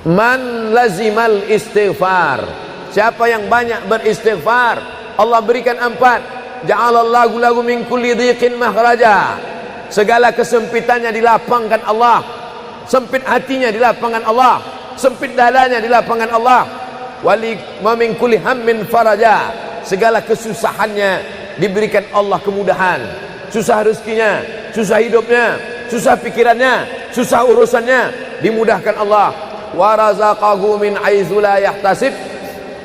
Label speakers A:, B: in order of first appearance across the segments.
A: Man lazimal istighfar, siapa yang banyak beristighfar, Allah berikan 4. Ja'alallahu lahu min kulli dhiqin makhraja, segala kesempitannya dilapangkan Allah, sempit hatinya dilapangkan Allah, sempit dadanya dilapangkan Allah. Wali wa min kulli hammin faraja, segala kesusahannya diberikan Allah kemudahan. Susah rezekinya, susah hidupnya, susah pikirannya, susah urusannya, dimudahkan Allah. Wa razaqahu min haitsu la yahtasib,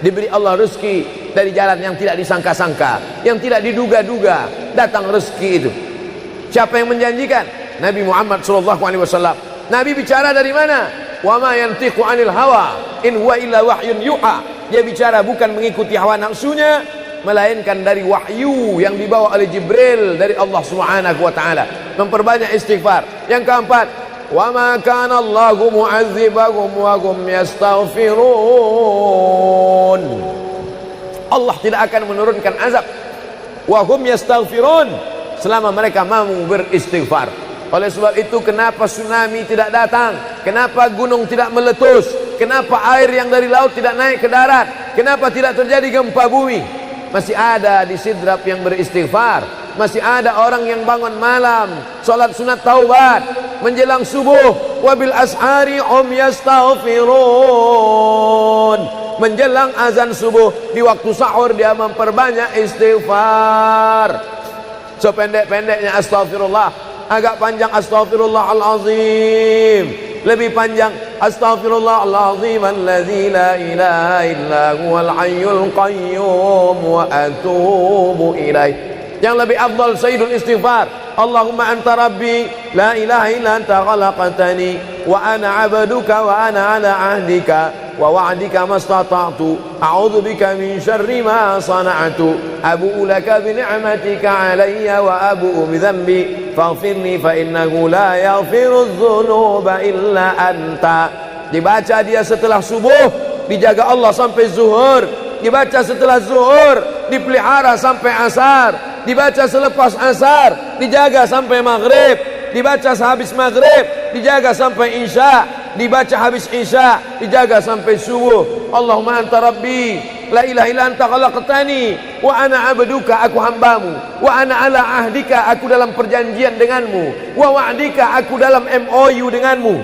A: diberi Allah rezeki dari jalan yang tidak disangka-sangka, yang tidak diduga-duga, datang rezeki itu. Siapa yang menjanjikan? Nabi Muhammad SAW. Nabi bicara dari mana? Wa ma yantiqu 'anil hawa in huwa illa wahyun yuha. Dia bicara bukan mengikuti hawa nafsunya, melainkan dari wahyu yang dibawa oleh Jibril dari Allah Subhanahu wa taala. Memperbanyak istighfar. Yang keempat, wa ma kana Allahu mu'adzibahum wa hum yastaghfirun. Allah tidak akan menurunkan azab wa hum yastaghfirun selama mereka mau beristighfar. Oleh sebab itu, kenapa tsunami tidak datang? Kenapa gunung tidak meletus? Kenapa air yang dari laut tidak naik ke darat? Kenapa tidak terjadi gempa bumi? Masih ada di Sidrap yang beristighfar. Masih ada orang yang bangun malam, salat sunat taubat menjelang subuh. Wabil ashari hum yastaghfirun. Menjelang azan subuh, di waktu sahur dia memperbanyak istighfar. Sependek-pendeknya astaghfirullah, agak panjang astaghfirullahalazim, lebih panjang astaghfirullahalazim alladzi la ilaha illa huwal hayyul qayyum wa atubu ilaih. Yang lebih afdal sayyidul istighfar, Allahumma anta rabbi la ilaha illa anta khalaqtani wa ana 'abduka wa ana 'ala 'ahdika wa wa'dika mastata'tu a'udzu bika min syarri ma sana'tu abu'u laka bi ni'matika 'alayya wa abu'u bi dhanbi faghfirli fa innahu la yaghfiru dzunuba illa anta. Dibaca dia setelah subuh, dijaga Allah sampai zuhur. Dibaca setelah zuhur, dipelihara sampai asar. Dibaca selepas asar, dijaga sampai maghrib. Dibaca sehabis maghrib, dijaga sampai isya. Dibaca habis isya, dijaga sampai subuh. Allahumma anta rabbi la ilaha illa anta khalaqtani wa ana 'abduka, aku hambamu, wa ana 'ala ahdika, aku dalam perjanjian denganmu, wa wa'dika, aku dalam MOU denganmu,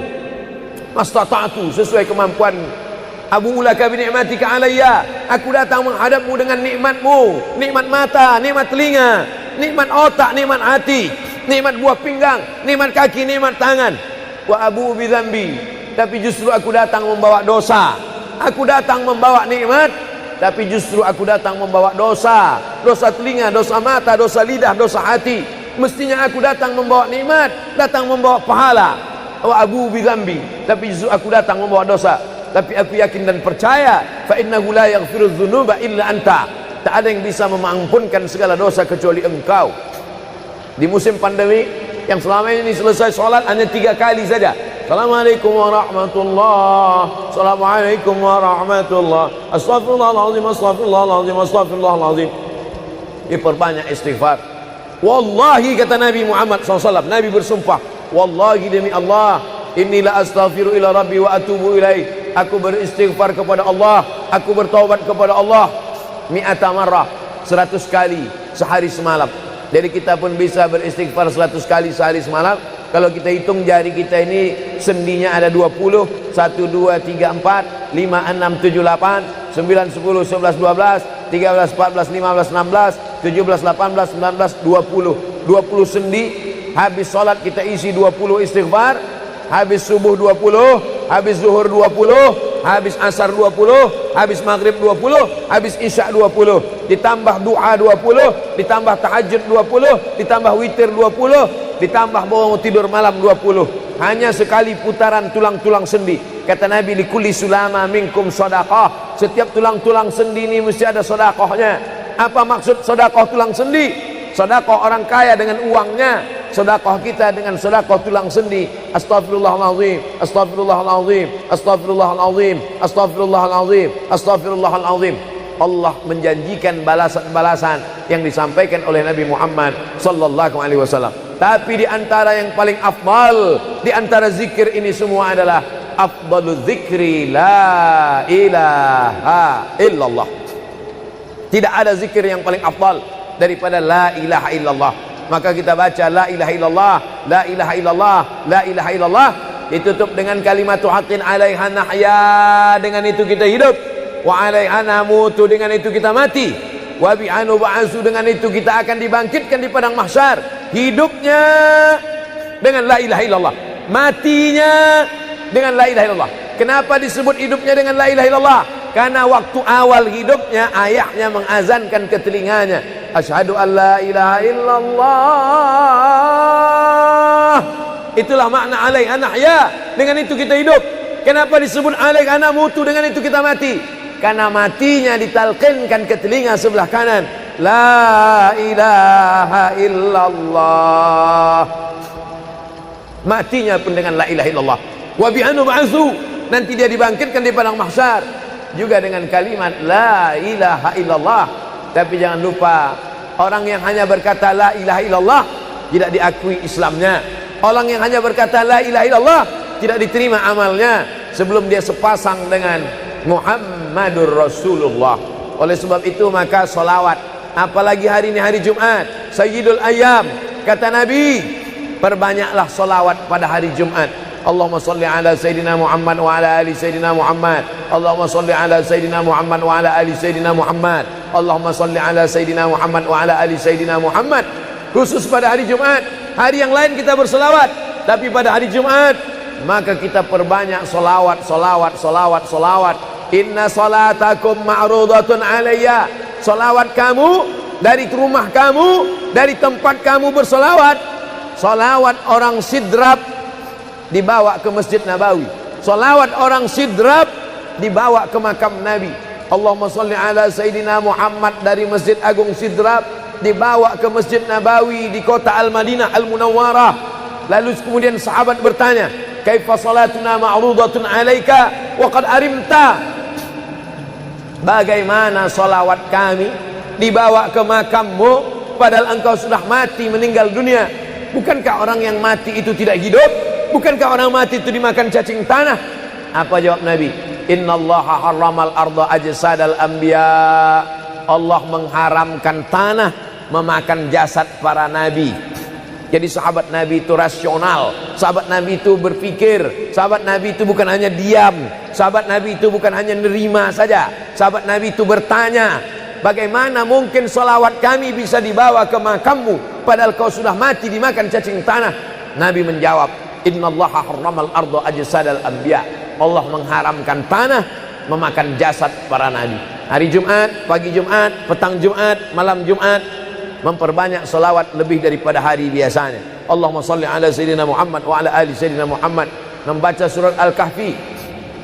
A: mastata'tu, sesuai kemampuanmu. Abu ulaka bi ni'matika alayya, aku datang menghadapmu dengan nikmatmu, nikmat mata, nikmat telinga, nikmat otak, nikmat hati, nikmat buah pinggang, nikmat kaki, nikmat tangan. Wa abu bi dzambi, tapi justru aku datang membawa dosa. Aku datang membawa nikmat, tapi justru aku datang membawa dosa. Dosa telinga, dosa mata, dosa lidah, dosa hati. Mestinya aku datang membawa nikmat, datang membawa pahala. Wa abu bi dzambi, tapi justru aku datang membawa dosa. Tapi aku yakin dan percaya, fa innahu la yaghfiru dzunuba illa anta, tak ada yang bisa mengampunkan segala dosa kecuali engkau. Di musim pandemi yang selama ini selesai sholat hanya 3 kali saja. Assalamualaikum warahmatullah, assalamualaikum warahmatullah, astaghfirullahaladzim, astaghfirullahaladzim, astaghfirullahaladzim. Diperbanyak istighfar. Wallahi, kata Nabi Muhammad SAW, Nabi bersumpah, wallahi demi Allah, inilah astaghfiru ila rabbi wa atubu ilaih. Aku beristighfar kepada Allah, aku bertaubat kepada Allah mi'ata marrah, 100 kali sehari semalam. Jadi kita pun bisa beristighfar 100 kali sehari semalam. Kalau kita hitung jari kita ini sendinya ada 20, 1, 2, 3, 4, 5, 6, 7, 8, 9, 10, 11, 12, 13, 14, 15, 16, 17, 18, 19, 20. 20 sendi. Habis sholat kita isi 20 istighfar. Habis subuh 20, habis zuhur 20, habis asar 20, habis maghrib 20, habis isya 20, ditambah doa 20, ditambah tahajud 20, ditambah witir 20, ditambah bangun tidur malam 20. Hanya sekali putaran tulang-tulang sendi. Kata Nabi, likulli sulama minkum sedekah, setiap tulang-tulang sendi ini mesti ada sedekahnya. Apa maksud sedekah tulang sendi? Sedekah orang kaya dengan uangnya, sedekah kita dengan sedekah tulang sendi. Astaghfirullahalazim, astaghfirullahalazim, astaghfirullahalazim, astaghfirullahalazim, astaghfirullahalazim. Allah menjanjikan balasan-balasan yang disampaikan oleh Nabi Muhammad sallallahu alaihi wasallam. Tapi di antara yang paling afdal di antara zikir ini semua adalah afdalu dzikri la ilaha illallah. Tidak ada zikir yang paling afdal daripada la ilaha illallah. Maka kita baca la ilaha illallah, la ilaha illallah, la ilaha illallah, ditutup dengan kalimat haqqin 'alaiha nahya, dengan itu kita hidup, wa 'alaiha namutu, dengan itu kita mati, wa bi'anu ba'su, dengan itu kita akan dibangkitkan di padang mahsyar. Hidupnya dengan la ilaha illallah, matinya dengan la ilaha illallah. Kenapa disebut hidupnya dengan la ilaha illallah? Karena waktu awal hidupnya ayahnya mengazankan ke telinganya, asyhadu an la ilaha illallah. Itulah makna alaiha nahya, dengan itu kita hidup. Kenapa disebut alaiha namutu, dengan itu kita mati? Karena matinya ditalqinkan ke telinga sebelah kanan, la ilaha illallah. Matinya pun dengan la ilaha illallah. Wa bi'anu ba'su, nanti dia dibangkitkan di padang mahsyar juga dengan kalimat la ilaha illallah. Tapi jangan lupa, orang yang hanya berkata la ilaha illallah tidak diakui Islamnya. Orang yang hanya berkata la ilaha illallah tidak diterima amalnya sebelum dia sepasang dengan Muhammadur Rasulullah. Oleh sebab itu maka solawat, apalagi hari ini hari Jumat, Sayyidul Ayyam, kata Nabi, perbanyaklah solawat pada hari Jumat. Allahumma salli ala Sayyidina Muhammad wa ala ali Sayyidina Muhammad. Allahumma salli ala Sayyidina Muhammad wa ala ali Sayyidina Muhammad. Allahumma salli ala Sayyidina Muhammad wa ala ali Sayyidina Muhammad. Khusus pada hari Jumat. Hari yang lain kita berselawat, tapi pada hari Jumat maka kita perbanyak solawat, solawat, solawat, solawat. Inna salatakum ma'rudatun alayya. Solawat kamu dari rumah kamu, dari tempat kamu bersolawat. Solawat orang sidrap dibawa ke Masjid Nabawi. Salawat orang sidrap dibawa ke makam Nabi. Allahumma salli ala Sayyidina Muhammad dari Masjid Agung Sidrap dibawa ke Masjid Nabawi di kota Al-Madinah Al-Munawwarah. Lalu kemudian sahabat bertanya, kaifa salatuna ma'rudatun alaika wa qad arimta? Bagaimana salawat kami dibawa ke makammu padahal engkau sudah mati, meninggal dunia? Bukankah orang yang mati itu tidak hidup? Bukankah orang mati itu dimakan cacing tanah? Apa jawab Nabi? Innallaha harramal arda ajsadal anbiya. Allah mengharamkan tanah memakan jasad para nabi. Jadi sahabat Nabi itu rasional. Sahabat Nabi itu berpikir. Sahabat Nabi itu bukan hanya diam. Sahabat Nabi itu bukan hanya nerima saja. Sahabat Nabi itu bertanya, bagaimana mungkin salawat kami bisa dibawa ke makammu padahal kau sudah mati dimakan cacing tanah? Nabi menjawab, innallaha harramal arda ajsadal anbiya. Allah mengharamkan tanah memakan jasad para nabi. Hari Jumat, pagi Jumat, petang Jumat, malam Jumat, memperbanyak salawat lebih daripada hari biasanya. Allahumma salli ala Sayyidina Muhammad wa ala ali Sayyidina Muhammad. Membaca surat Al-Kahfi.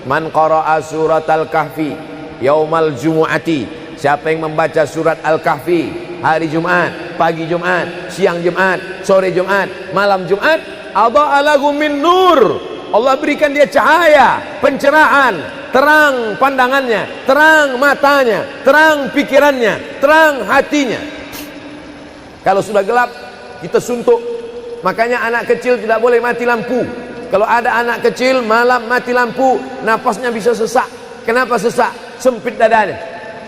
A: Man qara'a surat Al-Kahfi yaumal jumu'ati. Siapa yang membaca surat Al-Kahfi hari Jumat, pagi Jumat, siang Jumat, sore Jumat, malam Jumat, adha'a lahu min nur. Allah berikan dia cahaya, pencerahan, terang pandangannya, terang matanya, terang pikirannya, terang hatinya. Kalau sudah gelap, kita suntuk. Makanya anak kecil tidak boleh mati lampu. Kalau ada anak kecil malam mati lampu, napasnya bisa sesak. Kenapa sesak? Sempit dadanya.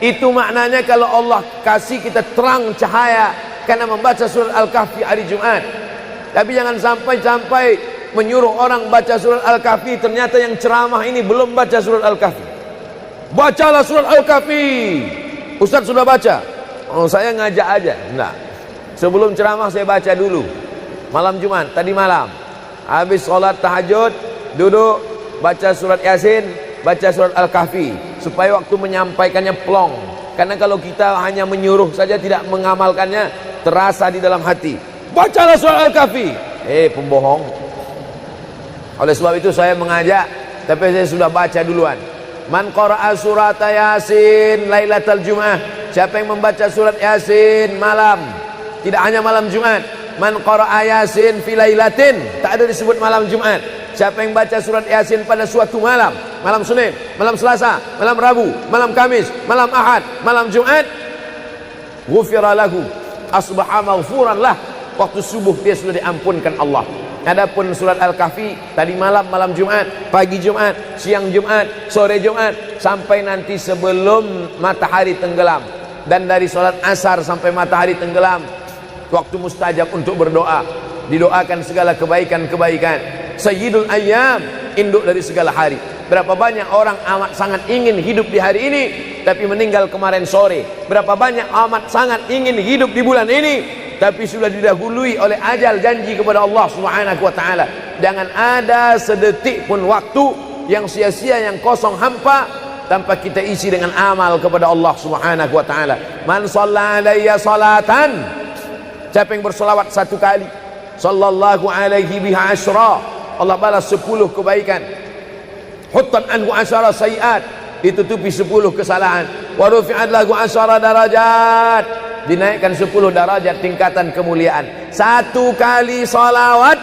A: Itu maknanya kalau Allah kasih kita terang cahaya karena membaca surat Al-Kahfi hari Jumat. Tapi jangan sampai menyuruh orang baca surat Al-Kahfi, ternyata yang ceramah ini belum baca surat Al-Kahfi. Bacalah surat Al-Kahfi. Ustaz sudah baca? Oh, saya ngajak aja. Enggak. Sebelum ceramah saya baca dulu. Malam Jumat, tadi malam. Habis sholat tahajud, duduk, baca surat Yasin, baca surat Al-Kahfi. Supaya waktu menyampaikannya plong. Karena kalau kita hanya menyuruh saja tidak mengamalkannya, terasa di dalam hati. Bacalah surat Al-Kahfi. Pembohong. Oleh sebab itu saya mengajak, tapi saya sudah baca duluan. Man qara'a surat Yasin lailatal Jum'ah. Siapa yang membaca surat Yasin malam, tidak hanya malam Jumat. Man qara'a Yasin fi lailatin, tak ada disebut malam Jumat. Siapa yang baca surat Yasin pada suatu malam, malam Senin, malam Selasa, malam Rabu, malam Kamis, malam Ahad, malam Jumat, ghufira lahu, asbaha maghfuran lah. Waktu subuh dia sudah diampunkan Allah. Adapun surat Al-Kahfi tadi malam, malam Jumat, pagi Jumat, siang Jumat, sore Jumat, sampai nanti sebelum matahari tenggelam. Dan dari salat asar sampai matahari tenggelam, waktu mustajab untuk berdoa. Didoakan segala kebaikan-kebaikan. Sayyidul ayyam, induk dari segala hari. Berapa banyak orang amat sangat ingin hidup di hari ini, tapi meninggal kemarin sore. Berapa banyak amat sangat ingin hidup di bulan ini, tapi sudah didahului oleh ajal, janji kepada Allah Subhanahu wa taala. Jangan ada sedetik pun waktu yang sia-sia, yang kosong hampa tanpa kita isi dengan amal kepada Allah Subhanahu wa taala. Man shalla alayya salatan, siapa yang berselawat satu kali, sallallahu alaihi biha asyra, Allah balas 10 kebaikan. Huttan anhu asyara sayiat, ditutupi 10 kesalahan. Wa rufi'at lahu asyara darajat, dinaikkan 10 darajat tingkatan kemuliaan. Satu kali salawat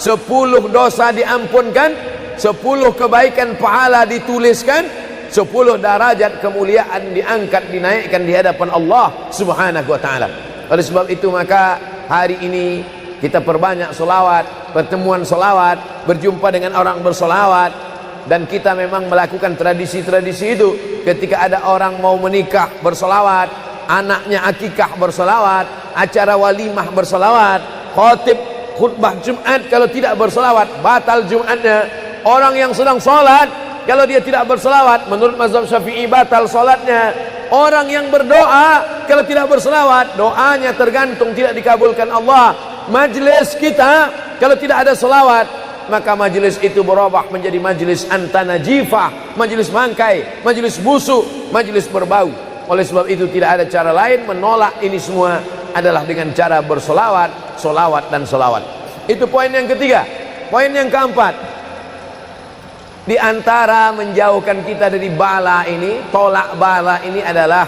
A: 10 dosa diampunkan, 10 kebaikan pahala dituliskan, 10 derajat kemuliaan diangkat, dinaikkan di hadapan Allah Subhanahu wa taala. Oleh sebab itu maka hari ini kita perbanyak selawat, pertemuan selawat, berjumpa dengan orang berselawat. Dan kita memang melakukan tradisi-tradisi itu. Ketika ada orang mau menikah berselawat, anaknya akikah berselawat, acara walimah berselawat, khatib khutbah Jumat kalau tidak berselawat batal Jumatnya. Orang yang sedang sholat kalau dia tidak berselawat, menurut mazhab Syafi'i batal sholatnya. Orang yang berdoa kalau tidak berselawat, doanya tergantung tidak dikabulkan Allah. Majlis kita kalau tidak ada selawat, maka majlis itu berubah menjadi majlis antanajifah, majlis mangkai, majlis busuk, majlis berbau. Oleh sebab itu tidak ada cara lain menolak ini semua adalah dengan cara bersolawat, solawat dan solawat. Itu poin yang ketiga. Poin yang keempat, di antara menjauhkan kita dari bala ini, tolak bala ini adalah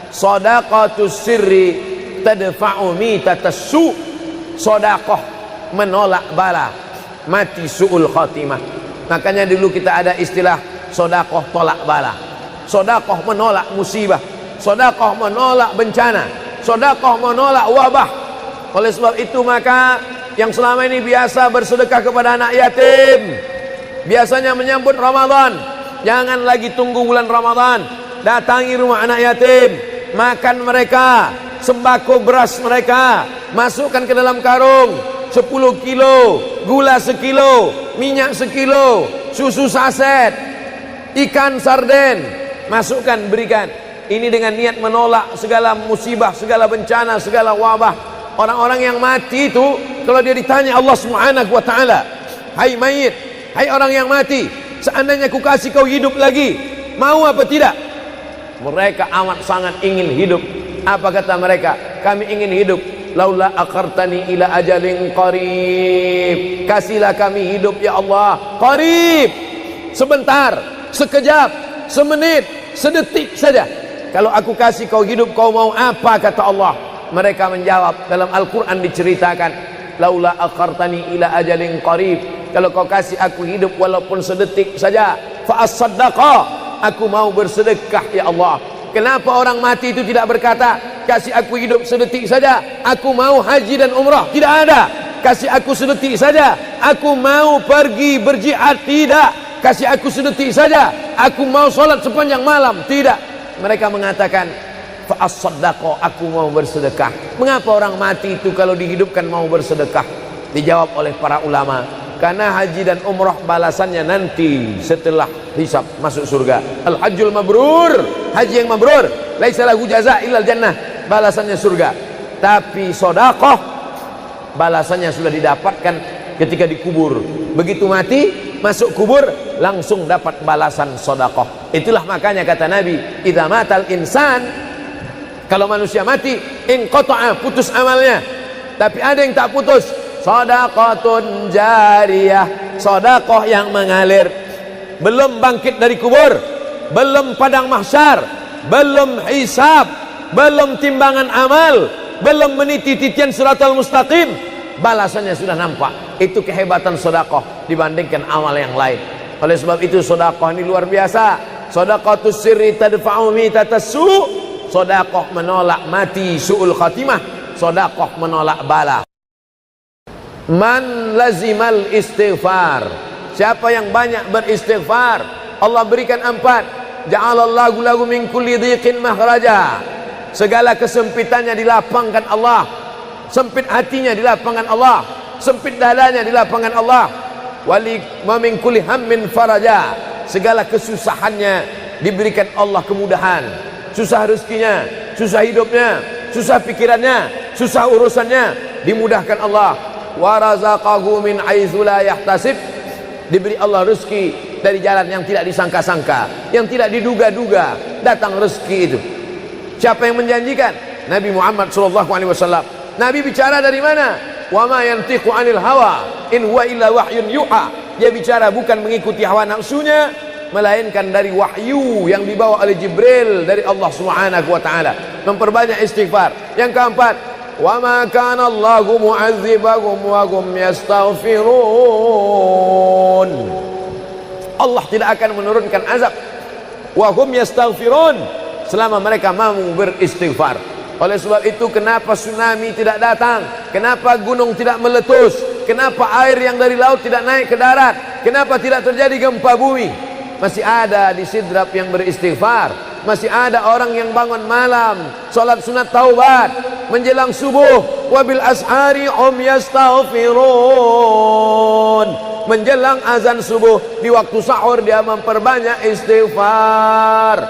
A: shadaqatus sirri tadfa'u mitatassu. Sedekah menolak bala, mati su'ul khatimah. Makanya dulu kita ada istilah sedekah tolak bala. Sedekah menolak musibah, sedekah menolak bencana, sedekah menolak wabah. Oleh sebab itu maka yang selama ini biasa bersedekah kepada anak yatim, biasanya menyambut Ramadan, jangan lagi tunggu bulan Ramadan, datangi rumah anak yatim, makan mereka, sembako beras mereka, masukkan ke dalam karung 10 kilo, gula sekilo, minyak sekilo, susu saset, ikan sarden, masukkan, berikan. Ini dengan niat menolak segala musibah, segala bencana, segala wabah. Orang-orang yang mati itu kalau dia ditanya Allah Subhanahu wa taala, hai mayit, hai orang yang mati, seandainya ku kasih kau hidup lagi, mau apa tidak? Mereka amat sangat ingin hidup. Apa kata mereka? Kami ingin hidup. Laula akhartani ila ajalin qarib, kasihlah kami hidup ya Allah qarib, sebentar, sekejap, semenit, sedetik saja. Kalau aku kasih kau hidup, kau mau apa? Kata Allah. Mereka menjawab, dalam Al-Quran diceritakan, laula akhartani ila ajalin qarib, kalau kau kasih aku hidup walaupun sedetik saja, fa as-saddaqa, aku mau bersedekah ya Allah. Kenapa orang mati itu tidak berkata, kasih aku hidup sedetik saja, aku mau haji dan umrah? Tidak ada. Kasih aku sedetik saja, aku mau pergi berjihad? Tidak. Kasih aku sedetik saja, aku mau sholat sepanjang malam? Tidak. Mereka mengatakan, fa as-saddaqa, aku mau bersedekah. Mengapa orang mati itu kalau dihidupkan mau bersedekah? Dijawab oleh para ulama, karena haji dan umrah balasannya nanti setelah hisab masuk surga. Al-hajjul mabrur, haji yang mabrur, laisa lahu jaza illal jannah, balasannya surga. Tapi sedekah balasannya sudah didapatkan ketika dikubur. Begitu mati, masuk kubur, langsung dapat balasan sedekah. Itulah makanya kata Nabi, idza matal insan, kalau manusia mati, inqata'a, putus amalnya. Tapi ada yang tak putus, shadaqatun jariyah, sedekah yang mengalir. Belum bangkit dari kubur, belum padang mahsyar, belum hisab, belum timbangan amal, belum meniti titian siratal mustaqim, balasannya sudah nampak. Itu kehebatan sedekah dibandingkan amal yang lain. Oleh sebab itu sedekah ini luar biasa. Shadaqatus sirri tadfa'u mitatassu, sedekah menolak mati su'ul khatimah, sedekah menolak bala. Man lazimal istighfar, siapa yang banyak beristighfar, Allah berikan 4. Ja'alallahu lahu min kulli dhiqin makhraja, segala kesempitannya dilapangkan Allah, sempit hatinya dilapangkan Allah, sempit dadanya dilapangkan Allah. Wali wa min kulli hammin faraja, segala kesusahannya diberikan Allah kemudahan. Susah rezekinya, susah hidupnya, susah pikirannya, susah urusannya, dimudahkan Allah. Wa razaqahu min haitsu la yahtasib, diberi Allah rezeki dari jalan yang tidak disangka-sangka, yang tidak diduga-duga, datang rezeki itu. Siapa yang menjanjikan? Nabi Muhammad SAW. Nabi bicara dari mana? Wa ma yantiqu 'anil hawa in huwa illa wahyun yuha. Dia bicara bukan mengikuti hawa nafsunya, melainkan dari wahyu yang dibawa oleh Jibril dari Allah Subhanahu wa taala. Memperbanyak istighfar. Yang keempat, wa ma kana Allahu mu'adzibahum wa hum yastaghfirun. Allah tidak akan menurunkan azab wa hum yastaghfirun selama mereka mau beristighfar. Oleh sebab itu, kenapa tsunami tidak datang? Kenapa gunung tidak meletus? Kenapa air yang dari laut tidak naik ke darat? Kenapa tidak terjadi gempa bumi? Masih ada di Sidrap yang beristighfar. Masih ada orang yang bangun malam, salat sunat taubat menjelang subuh. Wabil ashari hum yastaghfirun. Menjelang azan subuh, di waktu sahur dia memperbanyak istighfar.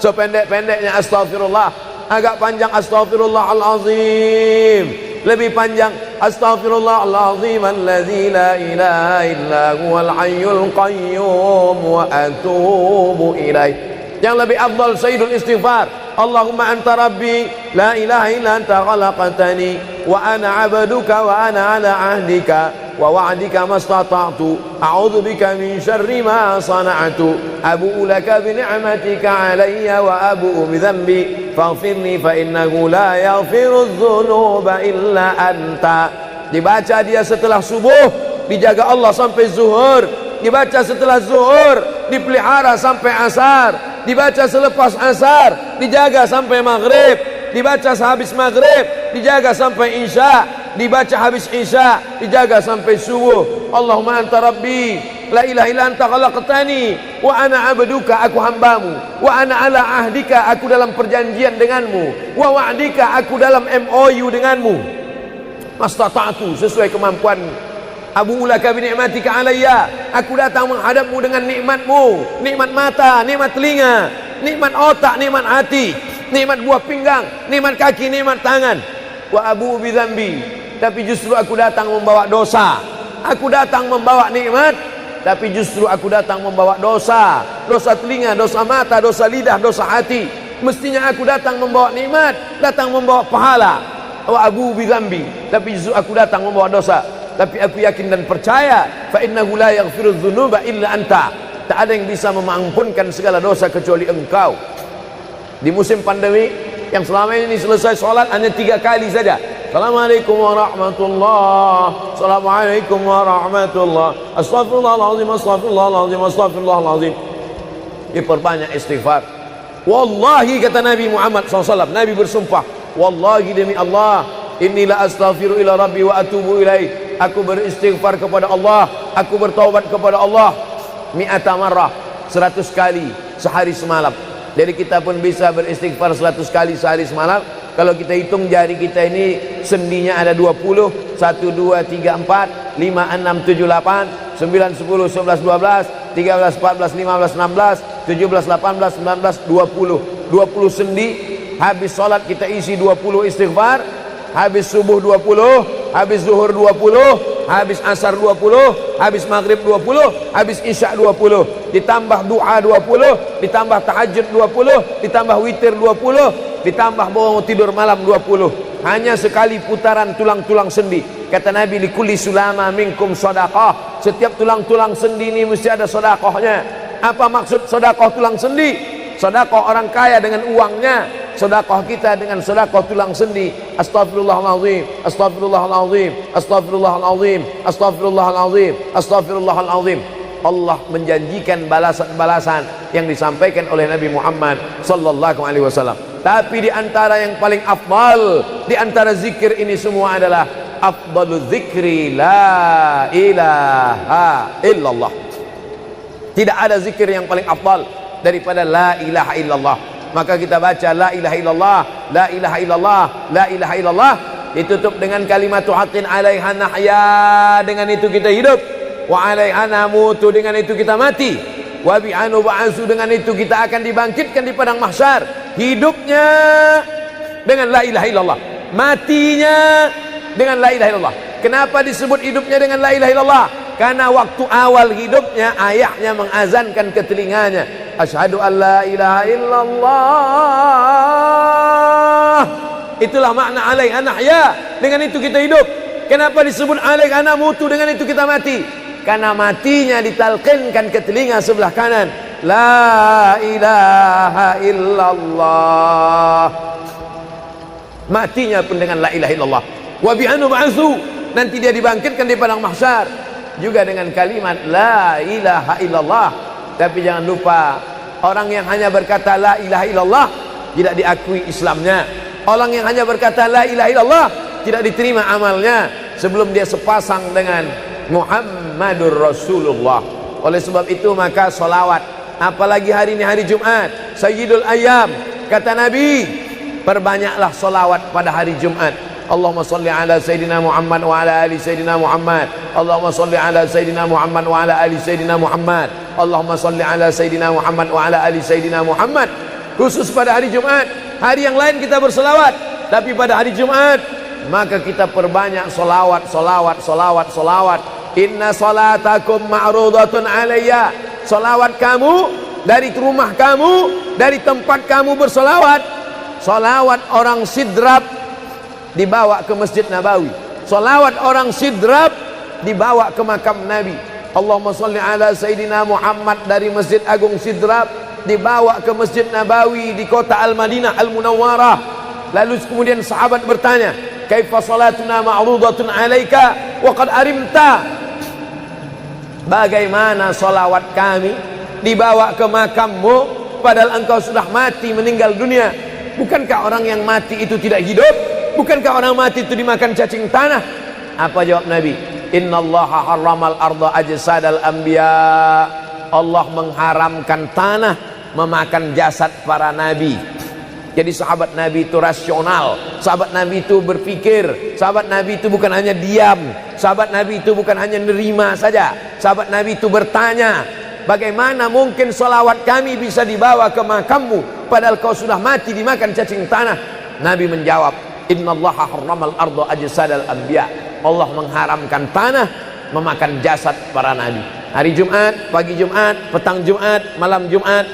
A: Sependek-pendeknya astaghfirullah, agak panjang astaghfirullahalazim, lebih panjang astaghfirullahalazim alladzi la ilaha illa huwal hayyul qayyum wa atubu ilaih. Yang lebih afdal sayyidul istighfar, Allahumma anta rabbi la ilaha illa anta khalaqtani wa ana 'abduka wa ana 'ala 'ahdika wa wa'dika mastata'tu a'udzu bika min syarri ma sana'tu abu'u laka bi ni'matika 'alayya wa abu'u bi dhanbi faghfirli fa innahu la yaghfiru dzunuba illa anta. Dibaca dia setelah subuh, dijaga Allah sampai zuhur. Dibaca setelah zuhur, dipelihara sampai asar. Dibaca selepas asar, dijaga sampai maghrib. Dibaca sehabis maghrib, dijaga sampai isya. Dibaca habis isya, dijaga sampai subuh. Allahumma anta rabbi la ilaha illa anta khalaqtani wa ana 'abduka, aku hambamu, wa ana 'ala ahdika, aku dalam perjanjian denganmu, wa wa'dika, aku dalam MOU denganmu, mastata'tu, sesuai kemampuanmu. Abu ulaka bi ni'matika alayya, aku datang menghadapmu dengan nikmatmu, nikmat mata, nikmat telinga, nikmat otak, nikmat hati, nikmat buah pinggang, nikmat kaki, nikmat tangan. Wa abu bi dzambi, tapi justru aku datang membawa dosa. Aku datang membawa nikmat, tapi justru aku datang membawa dosa. Dosa telinga, dosa mata, dosa lidah, dosa hati. Mestinya aku datang membawa nikmat, datang membawa pahala. Wa abu bi dzambi, tapi justru aku datang membawa dosa. Tapi aku yakin dan percaya, fa innahu la yaghfiru dzunuba illa anta, tak ada yang bisa mengampunkan segala dosa kecuali engkau. Di musim pandemi yang selama ini selesai sholat hanya 3 kali saja. Assalamualaikum warahmatullah, assalamualaikum warahmatullah, astaghfirullahaladzim, astaghfirullahaladzim, astaghfirullahaladzim. Diperbanyak istighfar. Wallahi, kata Nabi Muhammad SAW, Nabi bersumpah, wallahi demi Allah, inilah astaghfiru ila rabbi wa atubu ilaih. Aku beristighfar kepada Allah, aku bertaubat kepada Allah mi'ata marrah, 100 kali sehari semalam. Jadi kita pun bisa beristighfar 100 kali sehari semalam. Kalau kita hitung jari kita ini sendinya ada 20, 1, 2, 3, 4, 5, 6, 7, 8, 9, 10, 11, 12, 13, 14, 15, 16, 17, 18, 19, 20. 20 sendi. Habis sholat kita isi 20 istighfar. Habis subuh 20, habis zuhur 20, habis asar 20, habis maghrib 20, habis isya 20, ditambah doa 20, ditambah tahajud 20, ditambah witir 20, ditambah bangun tidur malam 20. Hanya sekali putaran tulang-tulang sendi. Kata Nabi, likulli sulama minkum sedekah, setiap tulang-tulang sendi ini mesti ada sedekahnya. Apa maksud sedekah tulang sendi? Sedekah orang kaya dengan uangnya, sedekah kita dengan sedekah tulang sendi. Astaghfirullahalazim, astaghfirullahalazim, astaghfirullahalazim, astaghfirullahalazim, astaghfirullahalazim. Allah menjanjikan balasan-balasan yang disampaikan oleh Nabi Muhammad sallallahu alaihi wasallam. Tapi di antara yang paling afdal di antara zikir ini semua adalah afdalu dzikri la ilaha illallah. Tidak ada zikir yang paling afdal daripada la ilaha illallah. Maka kita baca la ilaha illallah, la ilaha illallah, la ilaha illallah, ditutup dengan kalimat haqqin 'alaiha nahya, dengan itu kita hidup, wa 'alaiha namutu, dengan itu kita mati, wa bi'anu ba'su, dengan itu kita akan dibangkitkan di padang mahsyar. Hidupnya dengan la ilaha illallah, matinya dengan la ilaha illallah. Kenapa disebut hidupnya dengan la ilaha illallah? Karena waktu awal hidupnya ayahnya mengazankan ke telinganya, asyhadu an la ilaha illallah. Itulah makna alaiha nahya, dengan itu kita hidup. Kenapa disebut alaiha namutu, dengan itu kita mati? Karena matinya ditalqinkan ke telinga sebelah kanan, la ilaha illallah. Matinya pun dengan la ilaha illallah. Wa bi'anu ba'su, nanti dia dibangkitkan di padang mahsyar juga dengan kalimat la ilaha illallah. Tapi jangan lupa, orang yang hanya berkata la ilaha illallah tidak diakui Islamnya. Orang yang hanya berkata la ilaha illallah tidak diterima amalnya sebelum dia sepasang dengan Muhammadur Rasulullah. Oleh sebab itu maka solawat, apalagi hari ini hari Jumat, Sayyidul Ayyam, kata Nabi, perbanyaklah solawat pada hari Jumat. Allahumma salli ala Sayyidina Muhammad wa ala ali Sayyidina Muhammad. Allahumma salli ala Sayyidina Muhammad wa ala ali Sayyidina Muhammad. Allahumma salli ala Sayyidina Muhammad wa ala ali Sayyidina Muhammad. Khusus pada hari Jumat. Hari yang lain kita berselawat, tapi pada hari Jumat maka kita perbanyak solawat, solawat, solawat, solawat. Inna salatakum ma'rudatun alayya. Solawat kamu dari rumah kamu, dari tempat kamu bersolawat. Solawat orang sidrap dibawa ke Masjid Nabawi. Salawat orang sidrap dibawa ke makam Nabi. Allahumma salli ala Sayyidina Muhammad dari Masjid Agung Sidrap dibawa ke Masjid Nabawi di kota Al-Madinah Al-Munawwarah. Lalu kemudian sahabat bertanya, kaifa salatuna ma'rudatun alaika wa qad arimta? Bagaimana salawat kami dibawa ke makammu padahal engkau sudah mati, meninggal dunia? Bukankah orang yang mati itu tidak hidup? Bukankah orang mati itu dimakan cacing tanah? Apa jawab Nabi? Innallaha harramal arda ajsadal anbiya. Allah mengharamkan tanah memakan jasad para nabi. Jadi sahabat Nabi itu rasional. Sahabat Nabi itu berpikir. Sahabat Nabi itu bukan hanya diam. Sahabat Nabi itu bukan hanya nerima saja. Sahabat Nabi itu bertanya, bagaimana mungkin salawat kami bisa dibawa ke makammu padahal kau sudah mati dimakan cacing tanah? Nabi menjawab, innallaha harramal arda ajsadal anbiya. Allah mengharamkan tanah memakan jasad para nabi. Hari Jumat, pagi Jumat, petang Jumat, malam Jumat,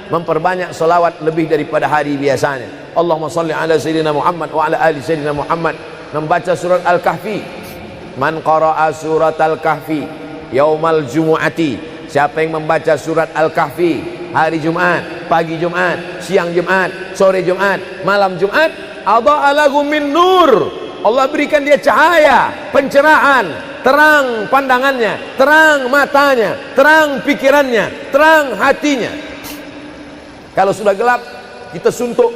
A: memperbanyak salawat lebih daripada hari biasanya. Allahumma salli ala Sayyidina Muhammad wa ala ali Sayyidina Muhammad. Membaca surat Al-Kahfi. Man qara'a surat Al-Kahfi yaumal jumu'ati. Siapa yang membaca surat Al-Kahfi hari Jumat, pagi Jumat, siang Jumat, sore Jumat, malam Jumat, adha'a lahu min nur. Allah berikan dia cahaya, pencerahan, terang pandangannya, terang matanya, terang pikirannya, terang hatinya. Kalau sudah gelap, kita suntuk.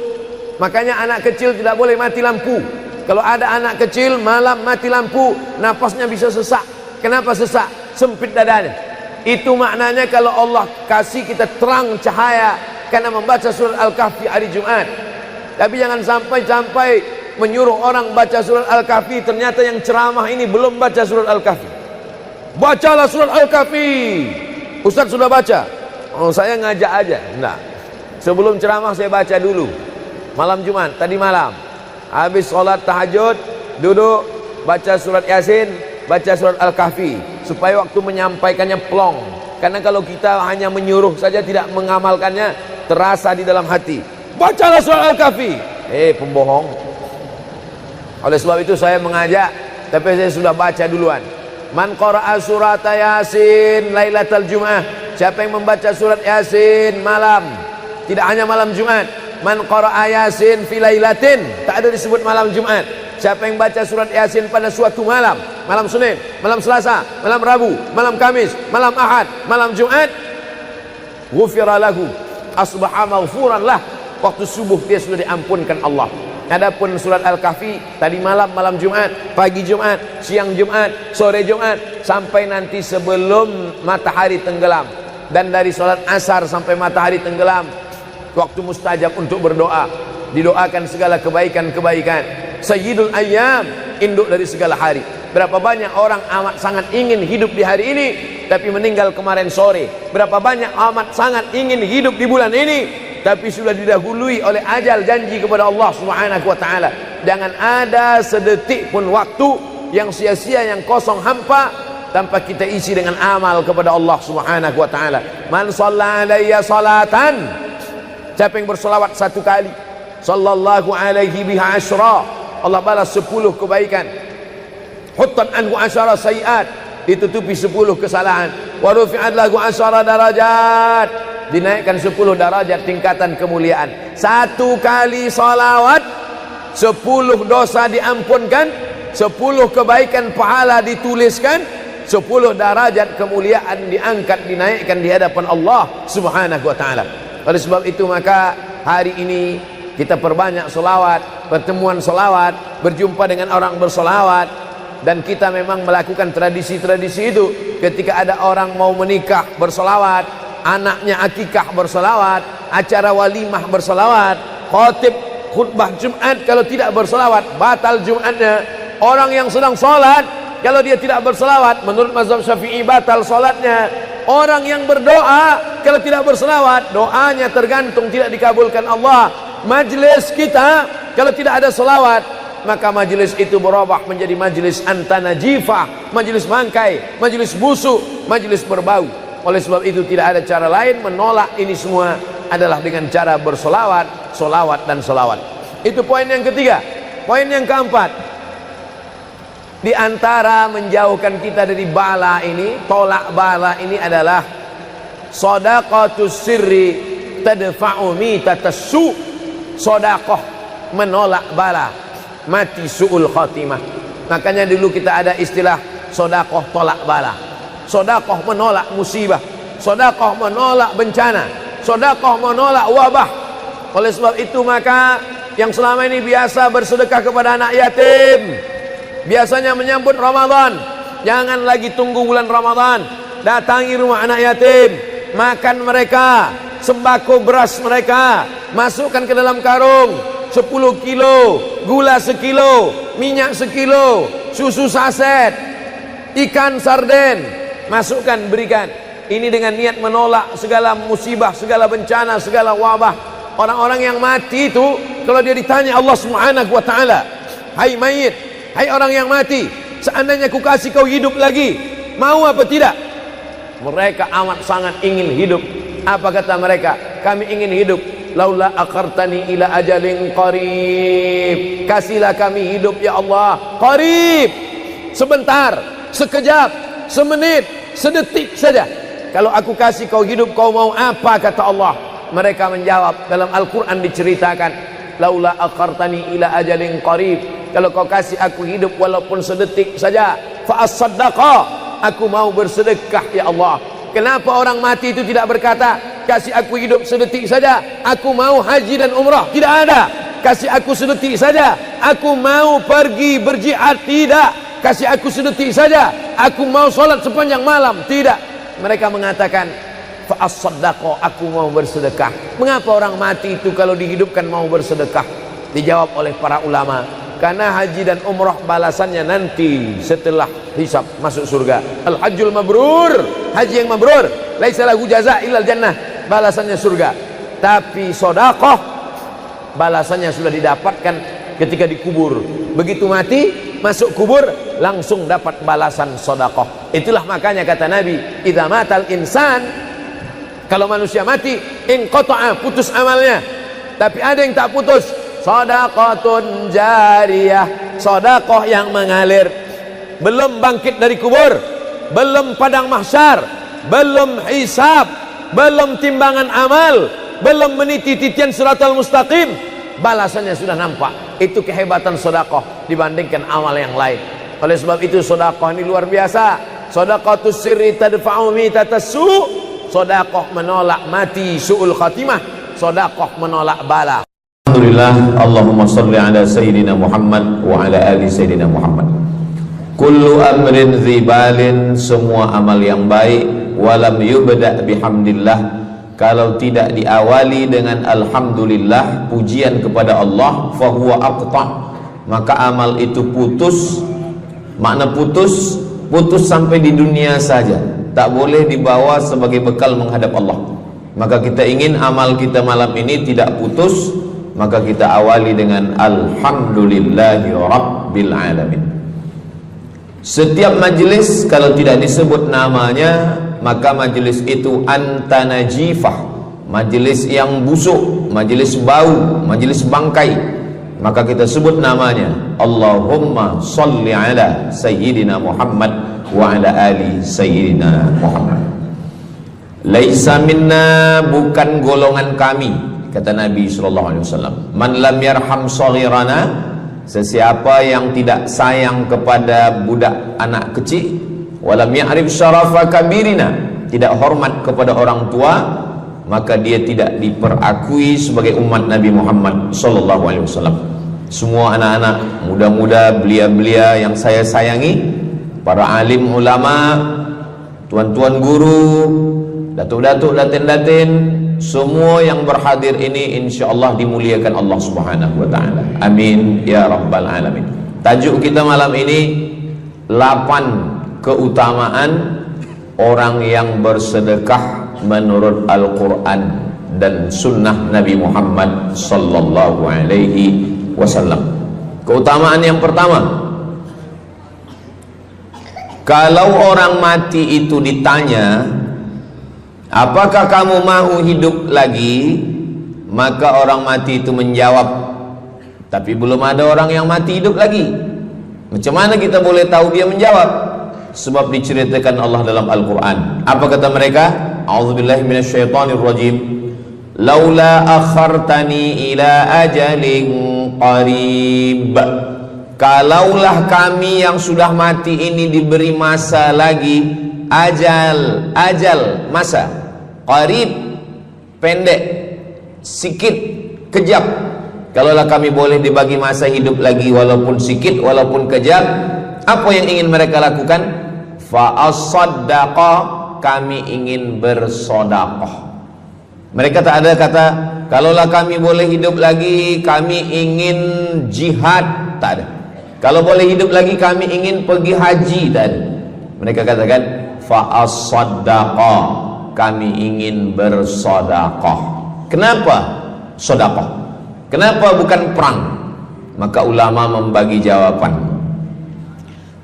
A: Makanya anak kecil tidak boleh mati lampu. Kalau ada anak kecil malam mati lampu, napasnya bisa sesak. Kenapa sesak? Sempit dadanya. Itu maknanya kalau Allah kasih kita terang cahaya karena membaca surat Al-Kahfi hari Jumat. Tapi jangan sampai menyuruh orang baca surat Al-Kahfi, ternyata yang ceramah ini belum baca surat Al-Kahfi. Bacalah surat Al-Kahfi. Ustaz sudah baca. Oh, saya ngajak aja. Enggak. Sebelum ceramah saya baca dulu. Malam Jumat, tadi malam. Habis sholat tahajud, duduk, baca surat Yasin, baca surat Al-Kahfi. Supaya waktu menyampaikannya plong. Karena kalau kita hanya menyuruh saja tidak mengamalkannya, terasa di dalam hati. Bacalah surat Al-Kahfi. Pembohong. Oleh sebab itu saya mengajak, tapi saya sudah baca duluan. Man qara'a surat Yasin lailatal Jum'ah. Siapa yang membaca surat Yasin malam, tidak hanya malam Jumat. Man qara'a Yasin fi lailatin, tak ada disebut malam Jumat. Siapa yang baca surat Yasin pada suatu malam, malam Senin, malam Selasa, malam Rabu, malam Kamis, malam Ahad, malam Jumat, ghufira lahu, asbaha maghfuran lah. Waktu subuh dia sudah diampunkan Allah. Adapun surat Al-Kahfi tadi malam, malam Jumat, pagi Jumat, siang Jumat, sore Jumat, sampai nanti sebelum matahari tenggelam. Dan dari salat asar sampai matahari tenggelam, waktu mustajab untuk berdoa. Didoakan segala kebaikan-kebaikan. Sayyidul ayyam, induk dari segala hari. Berapa banyak orang amat sangat ingin hidup di hari ini, tapi meninggal kemarin sore. Berapa banyak amat sangat ingin hidup di bulan ini, tapi sudah didahului oleh ajal, janji kepada Allah Subhanahu wa taala. Jangan ada sedetik pun waktu yang sia-sia, yang kosong hampa tanpa kita isi dengan amal kepada Allah Subhanahu wa taala. Man shalla alayya salatan, siapa yang berselawat satu kali, sallallahu alaihi biha asyra, Allah balas 10 kebaikan. Huttat anhu asyara sayiat, ditutupi 10 kesalahan. Wa rufi'at lahu asyara darajat, dinaikkan 10 darajat tingkatan kemuliaan. Satu kali salawat 10 dosa diampunkan, 10 kebaikan pahala dituliskan, 10 derajat kemuliaan diangkat, dinaikkan di hadapan Allah Subhanahu wa taala. Oleh sebab itu maka hari ini kita perbanyak selawat, pertemuan selawat, berjumpa dengan orang berselawat. Dan kita memang melakukan tradisi-tradisi itu. Ketika ada orang mau menikah berselawat, anaknya akikah berselawat, acara walimah berselawat, khatib khutbah Jumat kalau tidak berselawat batal Jumatnya. Orang yang sedang sholat kalau dia tidak berselawat, menurut mazhab Syafi'i batal sholatnya. Orang yang berdoa kalau tidak berselawat, doanya tergantung tidak dikabulkan Allah. Majlis kita kalau tidak ada selawat, maka majlis itu berubah menjadi majlis antanajifah, majlis mangkai, majlis busuk, majlis berbau. Oleh sebab itu tidak ada cara lain menolak ini semua adalah dengan cara bersolawat, solawat dan solawat. Itu poin yang ketiga. Poin yang keempat, di antara menjauhkan kita dari bala ini, tolak bala ini adalah shadaqatus sirri tadfa'u mitatassu. Sedekah menolak bala, mati su'ul khatimah. Makanya dulu kita ada istilah sedekah tolak bala. Sedekah menolak musibah, sedekah menolak bencana, sedekah menolak wabah. Oleh sebab itu maka yang selama ini biasa bersedekah kepada anak yatim, biasanya menyambut Ramadan, jangan lagi tunggu bulan Ramadan, datangi rumah anak yatim, makan mereka, sembako beras mereka, masukkan ke dalam karung 10 kilo, gula sekilo, minyak sekilo, susu saset, ikan sarden, masukkan, berikan. Ini dengan niat menolak segala musibah, segala bencana, segala wabah. Orang-orang yang mati itu kalau dia ditanya Allah Subhanahu wa taala, hai mayit, hai orang yang mati, seandainya ku kasih kau hidup lagi, mau apa tidak? Mereka amat sangat ingin hidup. Apa kata mereka? Kami ingin hidup. Laula akhartani ila ajalin qarib, kasihlah kami hidup ya Allah qarib, sebentar, sekejap, semenit, sedetik saja. Kalau aku kasih kau hidup, kau mau apa? Kata Allah. Mereka menjawab, dalam Al-Quran diceritakan, laula akhartani ila ajalin qarib, kalau kau kasih aku hidup walaupun sedetik saja, fa as-saddaqa, aku mau bersedekah ya Allah. Kenapa orang mati itu tidak berkata, kasih aku hidup sedetik saja, aku mau haji dan umrah? Tidak ada. Kasih aku sedetik saja, aku mau pergi berjihad? Tidak. Kasih aku sedetik saja, aku mau sholat sepanjang malam? Tidak. Mereka mengatakan, fa as-saddaqa, aku mau bersedekah. Mengapa orang mati itu kalau dihidupkan mau bersedekah? Dijawab oleh para ulama, karena haji dan umrah balasannya nanti setelah hisab masuk surga. Al-hajjul mabrur, haji yang mabrur, laisa lahu jaza illal jannah, balasannya surga. Tapi sedekah balasannya sudah didapatkan ketika dikubur. Begitu mati masuk kubur langsung dapat balasan sedekah. Itulah makanya kata Nabi, idza matal insan, kalau manusia mati, inqata'a, putus amalnya. Tapi ada yang tak putus, shadaqatun jariyah, sedekah yang mengalir. Belum bangkit dari kubur, belum padang mahsyar, belum hisab, belum timbangan amal, belum meniti titian siratal mustaqim, balasannya sudah nampak. Itu kehebatan sedekah dibandingkan amal yang lain. Oleh sebab itu sedekah ini luar biasa. Shadaqatus sirri tadfa'u mitatassu, sedekah menolak mati su'ul khatimah, sedekah menolak bala. Alhamdulillah, Allahumma salli ala Sayyidina Muhammad wa ala ali Sayyidina Muhammad. Kullu amrin zibalin, semua amal yang baik, walam yubda' bihamdillah, kalau tidak diawali dengan alhamdulillah, pujian kepada Allah, fahuwa aqta', maka amal itu putus. Makna putus, putus sampai di dunia saja, tak boleh dibawa sebagai bekal menghadap Allah. Maka kita ingin amal kita malam ini tidak putus, maka kita awali dengan alhamdulillahi rabbil alamin. Setiap majlis kalau tidak disebut namanya, maka majlis itu antanajifah, majlis yang busuk, majlis bau, majlis bangkai. Maka kita sebut namanya Allahumma salli ala Sayyidina Muhammad wa ala ali Sayyidina Muhammad. Laisa minna, bukan golongan kami, kata Nabi SAW. Man lam yarham saghirana, sesiapa yang tidak sayang kepada budak anak kecil, walam ya'rif syarafa kabirina, tidak hormat kepada orang tua, maka dia tidak diperakui sebagai umat Nabi Muhammad SAW. Semua anak-anak muda-muda, belia-belia yang saya sayangi, para alim ulama, tuan-tuan guru, datuk-datuk, datin-datin, semua yang berhadir ini insyaallah dimuliakan Allah Subhanahu wa taala. Amin ya rabbal alamin. Tajuk kita malam ini 8 keutamaan orang yang bersedekah menurut Al-Qur'an dan sunnah Nabi Muhammad sallallahu alaihi wasallam. Keutamaan yang pertama, kalau orang mati itu ditanya, apakah kamu mau hidup lagi? Maka orang mati itu menjawab, tapi belum ada orang yang mati hidup lagi. Macam mana kita boleh tahu dia menjawab? Sebab diceritakan Allah dalam Al-Quran. Apa kata mereka? A'udzubillahi minasyaitonirrajim. Laula akhartani ila ajalin qarib, kalaulah kami yang sudah mati ini diberi masa lagi, ajal masa, qarib pendek, sikit, kejap. Kalaulah kami boleh dibagi masa hidup lagi walaupun sikit, walaupun kejap, apa yang ingin mereka lakukan? Fa as-saddaqa, kami ingin bersodaqah. Mereka tak ada kata kalaulah kami boleh hidup lagi kami ingin jihad, tak ada. Kalau boleh hidup lagi kami ingin pergi haji, tak ada. Mereka katakan fa as-saddaqa, kami ingin bersedekah. Kenapa sedekah? Kenapa bukan perang? Maka ulama membagi jawaban.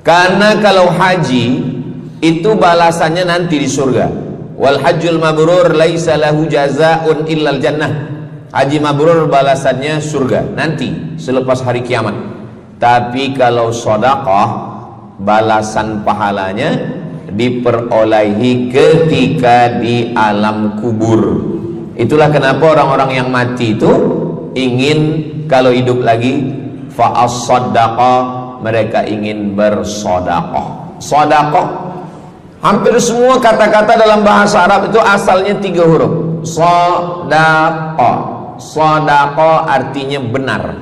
A: Karena kalau haji itu balasannya nanti di surga. Wal hajjul mabrur laisa lahu jazaa'un illal jannah. Haji mabrur balasannya surga nanti selepas hari kiamat. Tapi kalau sedekah, balasan pahalanya diperolehi ketika di alam kubur. Itulah kenapa orang-orang yang mati itu ingin kalau hidup lagi fa as-saddaqa, mereka ingin bersedekah. Sedekah, hampir semua kata-kata dalam bahasa Arab itu asalnya 3 huruf. Sadaqah. Sadaqah artinya benar.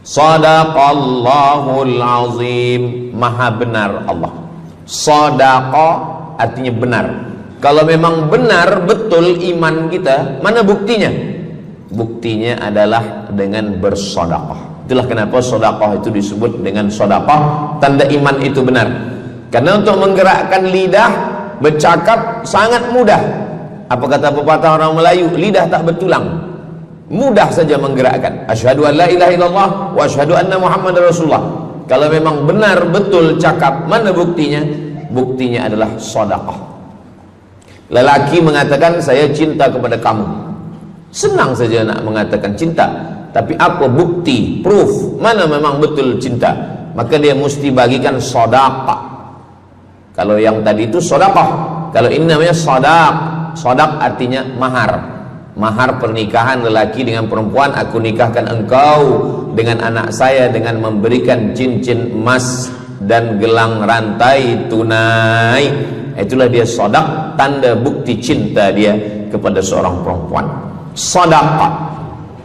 A: Sadaqallahul azim, maha benar Allah. Sadaqah artinya benar. Kalau memang benar betul iman kita, mana buktinya? Buktinya adalah dengan bersedekah. Itulah kenapa sedekah itu disebut dengan sedekah, tanda iman itu benar. Karena untuk menggerakkan lidah bercakap sangat mudah. Apa kata pepatah orang Melayu? Lidah tak bertulang, mudah saja menggerakkan. Asyhadu an la ilaha illallah wa asyhadu anna Muhammadar Rasulullah. Kalau memang benar betul cakap, mana buktinya? Buktinya adalah sedekah. Lelaki mengatakan saya cinta kepada kamu, senang saja nak mengatakan cinta, tapi apa bukti, proof, mana memang betul cinta? Maka dia mesti bagikan sedekah. Kalau yang tadi itu sedekah, kalau ini namanya sadaq. Sadaq artinya mahar. Mahar pernikahan lelaki dengan perempuan, aku nikahkan engkau dengan anak saya dengan memberikan cincin emas dan gelang rantai tunai. Itulah dia sadaq, tanda bukti cinta dia kepada seorang perempuan. Sadaqah,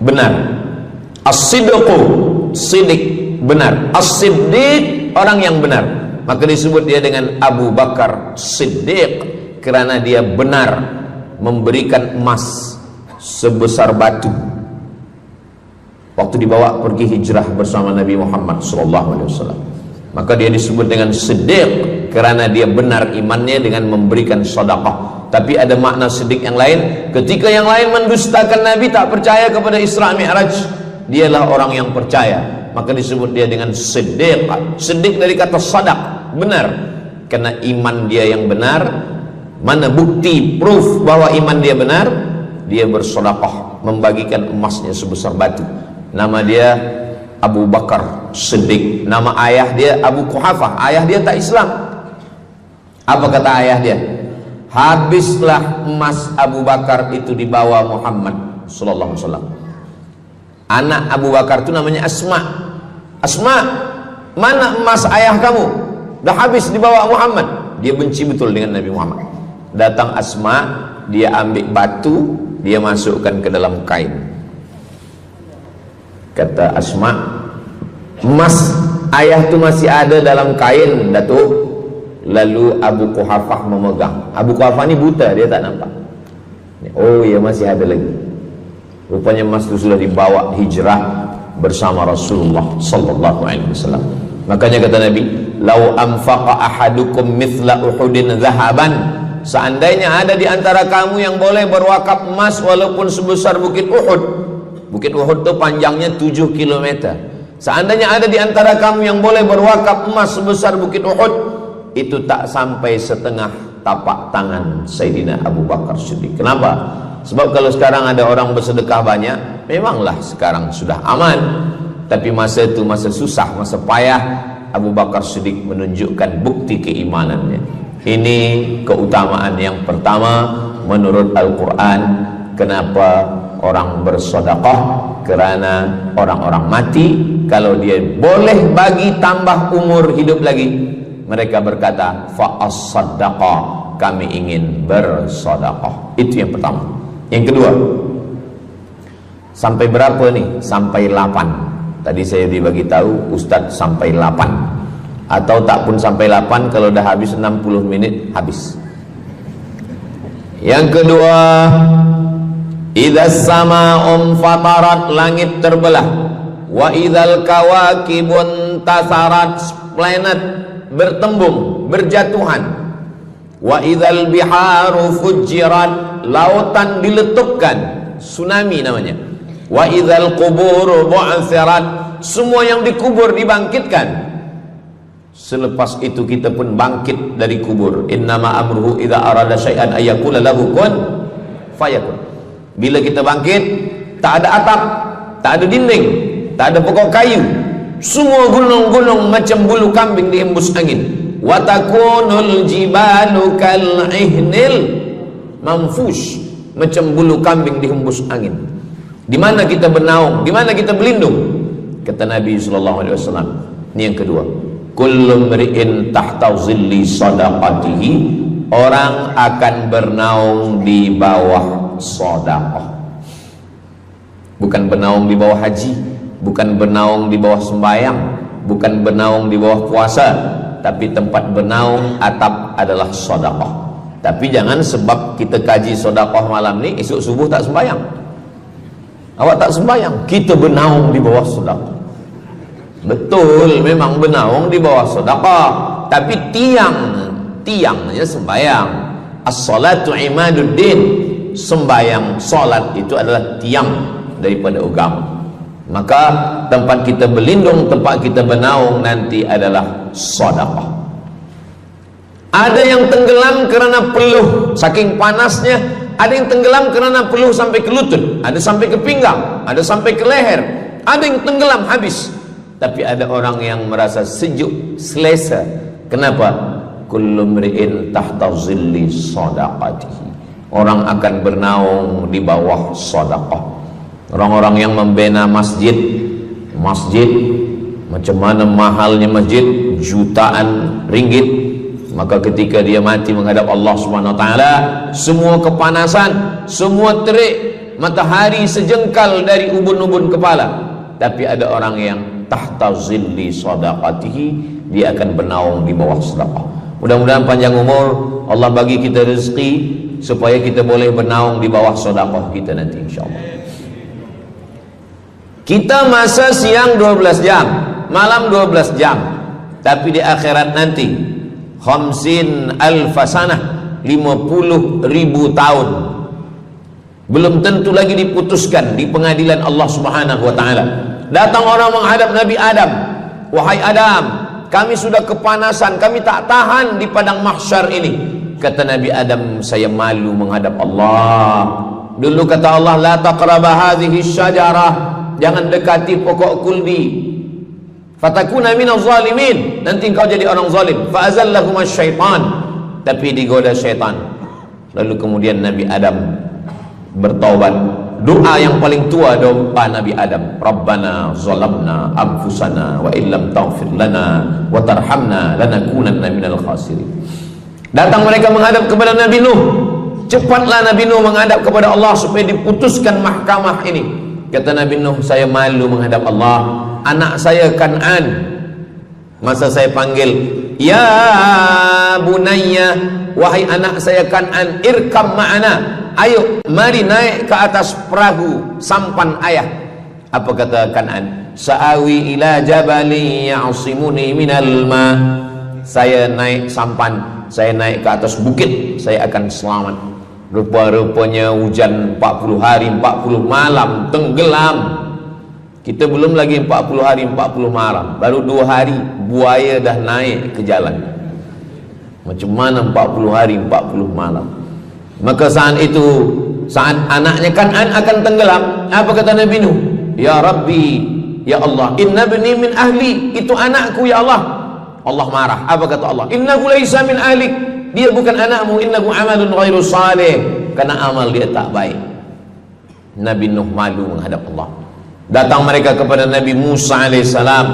A: benar.
B: As-sidqu, sidik, benar. As-siddiq, orang yang benar. Maka disebut dia dengan Abu Bakar Siddiq, kerana dia benar memberikan emas sebesar batu waktu dibawa pergi hijrah bersama Nabi Muhammad SAW. Maka dia disebut dengan Siddiq kerana dia benar imannya dengan memberikan sedekah. Tapi ada makna siddiq yang lain, ketika yang lain mendustakan Nabi, tak percaya kepada Isra Mi'raj, dialah orang yang percaya, maka disebut dia dengan Siddiq. Siddiq dari kata sadaq, benar, karena iman dia yang benar. Mana bukti, proof bahwa iman dia benar? Dia bersedekah, membagikan emasnya sebesar batu. Nama dia Abu Bakar Siddiq. Nama ayah dia Abu Quhafah. Ayah dia tak Islam. Apa kata ayah dia? Habislah emas Abu Bakar itu dibawa Muhammad sallallahu alaihi wasallam. Anak Abu Bakar itu namanya Asma. Asma, mana emas ayah kamu? Dah habis dibawa Muhammad. Dia benci betul dengan Nabi Muhammad. Datang Asma, dia ambil batu, dia masukkan ke dalam kain. Kata Asma, emas ayah tu masih ada dalam kain, Datuk. Lalu Abu Quhafah memegang. Abu Quhafah ni buta, dia tak nampak. Oh ya, masih ada lagi. Rupanya emas itu sudah dibawa hijrah bersama Rasulullah sallallahu alaihi wasallam. Makanya kata Nabi, "Lau anfaqa ahadukum mithla Uhudin zahaban." Seandainya ada di antara kamu yang boleh berwakaf emas walaupun sebesar bukit Uhud. Bukit Uhud itu panjangnya 7 km. Seandainya ada di antara kamu yang boleh berwakaf emas sebesar bukit Uhud, itu tak sampai setengah tapak tangan Sayyidina Abu Bakar Siddiq. Kenapa? Sebab kalau sekarang ada orang bersedekah banyak, memanglah sekarang sudah aman. Tapi masa itu masa susah, masa payah, Abu Bakar Siddiq menunjukkan bukti keimanannya. Ini keutamaan yang pertama menurut Al-Quran. Kenapa orang bersedekah? Kerana orang-orang mati, kalau dia boleh bagi tambah umur hidup lagi, mereka berkata, fa'as-saddaqa, kami ingin bersedekah. Itu yang pertama. Yang kedua, sampai berapa nih? Sampai 8. Tadi saya dibagi tahu Ustadz sampai 8. Atau tak pun sampai 8, kalau dah habis 60 minit habis. Yang kedua, idzas sama'un fatarat, langit terbelah. Wa idzal kawakibun tasarat, planet bertembung, berjatuhan. Wa idzal biharu fujirat, lautan diletupkan, tsunami namanya. Wa idzal quburu bu'athirat, semua yang dikubur dibangkitkan. Selepas itu kita pun bangkit dari kubur. Innama amruhu idza arada syai'an ayyakula lahu kun fayakun. Bila kita bangkit, tak ada atap, tak ada dinding, tak ada pokok kayu. Semua gunung-gunung macam bulu kambing dihembus angin. Wa takunul jibalu kal ihnil manfush, macam bulu kambing dihembus angin. Di mana kita bernaung? Di mana kita berlindung? Kata Nabi sallallahu alaihi wasallam. Ini yang kedua. Kullu mri'in tahta zilli sadaqatihi, orang akan bernaung di bawah sedekah. Bukan bernaung di bawah haji, bukan bernaung di bawah sembahyang, bukan bernaung di bawah puasa, tapi tempat bernaung atap adalah sedekah. Tapi jangan sebab kita kaji sedekah malam ni, esok subuh tak sembahyang. Awak tak sembahyang, kita bernaung di bawah sedekah. Betul, memang bernaung di bawah sedekah, tapi tiangnya sembahyang. As-salatu imaduddin, sembahyang, salat itu adalah tiang daripada agama. Maka tempat kita berlindung, tempat kita bernaung nanti adalah sedekah. Ada yang tenggelam kerana peluh saking panasnya, ada yang tenggelam kerana peluh sampai ke lutut, ada sampai ke pinggang, ada sampai ke leher, ada yang tenggelam habis. Tapi ada orang yang merasa sejuk, selesa. Kenapa? Kullu mri'in tahta zilli sadaqatihi, orang akan bernaung di bawah sedekah. Orang-orang yang membina masjid, macam mana mahalnya masjid, jutaan ringgit, maka ketika dia mati menghadap Allah Subhanahu wa taala, semua kepanasan, semua terik matahari sejengkal dari ubun-ubun kepala, tapi ada orang yang tahta zilli sadaqatihi, dia akan bernaung di bawah sedekah. Mudah-mudahan panjang umur, Allah bagi kita rezeki supaya kita boleh bernaung di bawah sedekah kita nanti insyaallah. Kita masa siang 12 jam, malam 12 jam, tapi di akhirat nanti 50 alfasanah, 50.000 tahun, belum tentu lagi diputuskan di pengadilan Allah Subhanahu wa taala. Datang orang menghadap Nabi Adam, wahai Adam, kami sudah kepanasan, kami tak tahan di padang mahsyar ini. Kata Nabi Adam, saya malu menghadap Allah. Dulu kata Allah, la taqraba hadhihi syajarah, jangan dekati pokok kuldi, fatakuna minaz zalimin, nanti engkau jadi orang zalim. Fa azallahumas syaitan, tapi digoda syaitan. Lalu kemudian Nabi Adam bertaubat. Doa yang paling tua doa Nabi Adam, Rabbana zalamna anfusana wa illam taghfir lana wa tarhamna lanakunanna minal khasirin. Datang mereka menghadap kepada Nabi Nuh. Cepatlah Nabi Nuh menghadap kepada Allah supaya diputuskan mahkamah ini. Kata Nabi Nuh, saya malu menghadap Allah. Anak saya Kan'an, masa saya panggil, ya bunayya, wahai anak saya Kan'an, irkam ma'ana, ayo mari naik ke atas perahu sampan ayah. Apa kata Kan'an? Sa'awi ila jabali ya'simuni minal ma, saya naik sampan, saya naik ke atas bukit, saya akan selamat. Rupa-rupanya hujan 40 hari 40 malam tenggelam. Kita belum lagi 40 hari 40 malam, baru 2 hari buaya dah naik ke jalan. Macam mana 40 hari 40 malam? Maka saat itu, saat anaknya Kan'an akan tenggelam, apa kata Nabi Nuh? Ya Rabbi, ya Allah, inna bni min ahli, itu anakku ya Allah. Allah marah. Apa kata Allah? Innahu laisa min ahlik, dia bukan anakmu. Innahu amalun ghairu salih, karena amal dia tak baik. Nabi Nuh malu menghadap Allah. Datang mereka kepada Nabi Musa alaihissalam.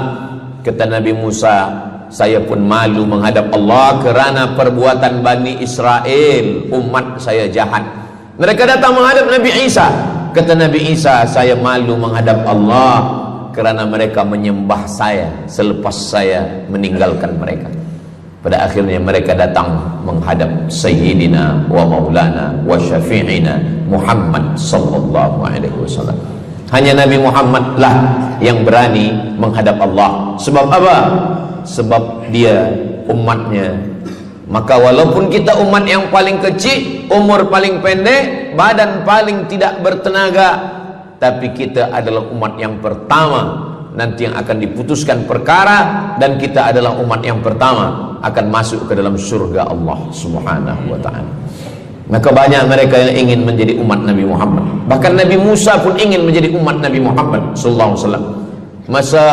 B: Kata Nabi Musa, saya pun malu menghadap Allah kerana perbuatan Bani Israel, umat saya jahat. Mereka datang menghadap Nabi Isa. Kata Nabi Isa, saya malu menghadap Allah kerana mereka menyembah saya selepas saya meninggalkan mereka. Pada akhirnya mereka datang menghadap Sayyidina wa Maulana wa Syafi'ina Muhammad sallallahu alaihi wasallam. Hanya Nabi Muhammad lah yang berani menghadap Allah. Sebab apa? Sebab dia umatnya. Maka walaupun kita umat yang paling kecil, umur paling pendek, badan paling tidak bertenaga, tapi kita adalah umat yang pertama nanti yang akan diputuskan perkara, dan kita adalah umat yang pertama akan masuk ke dalam surga Allah Subhanahu wa ta'ala. Maka banyak mereka yang ingin menjadi umat Nabi Muhammad. Bahkan Nabi Musa pun ingin menjadi umat Nabi Muhammad sallallahu alaihi wasallam. Masa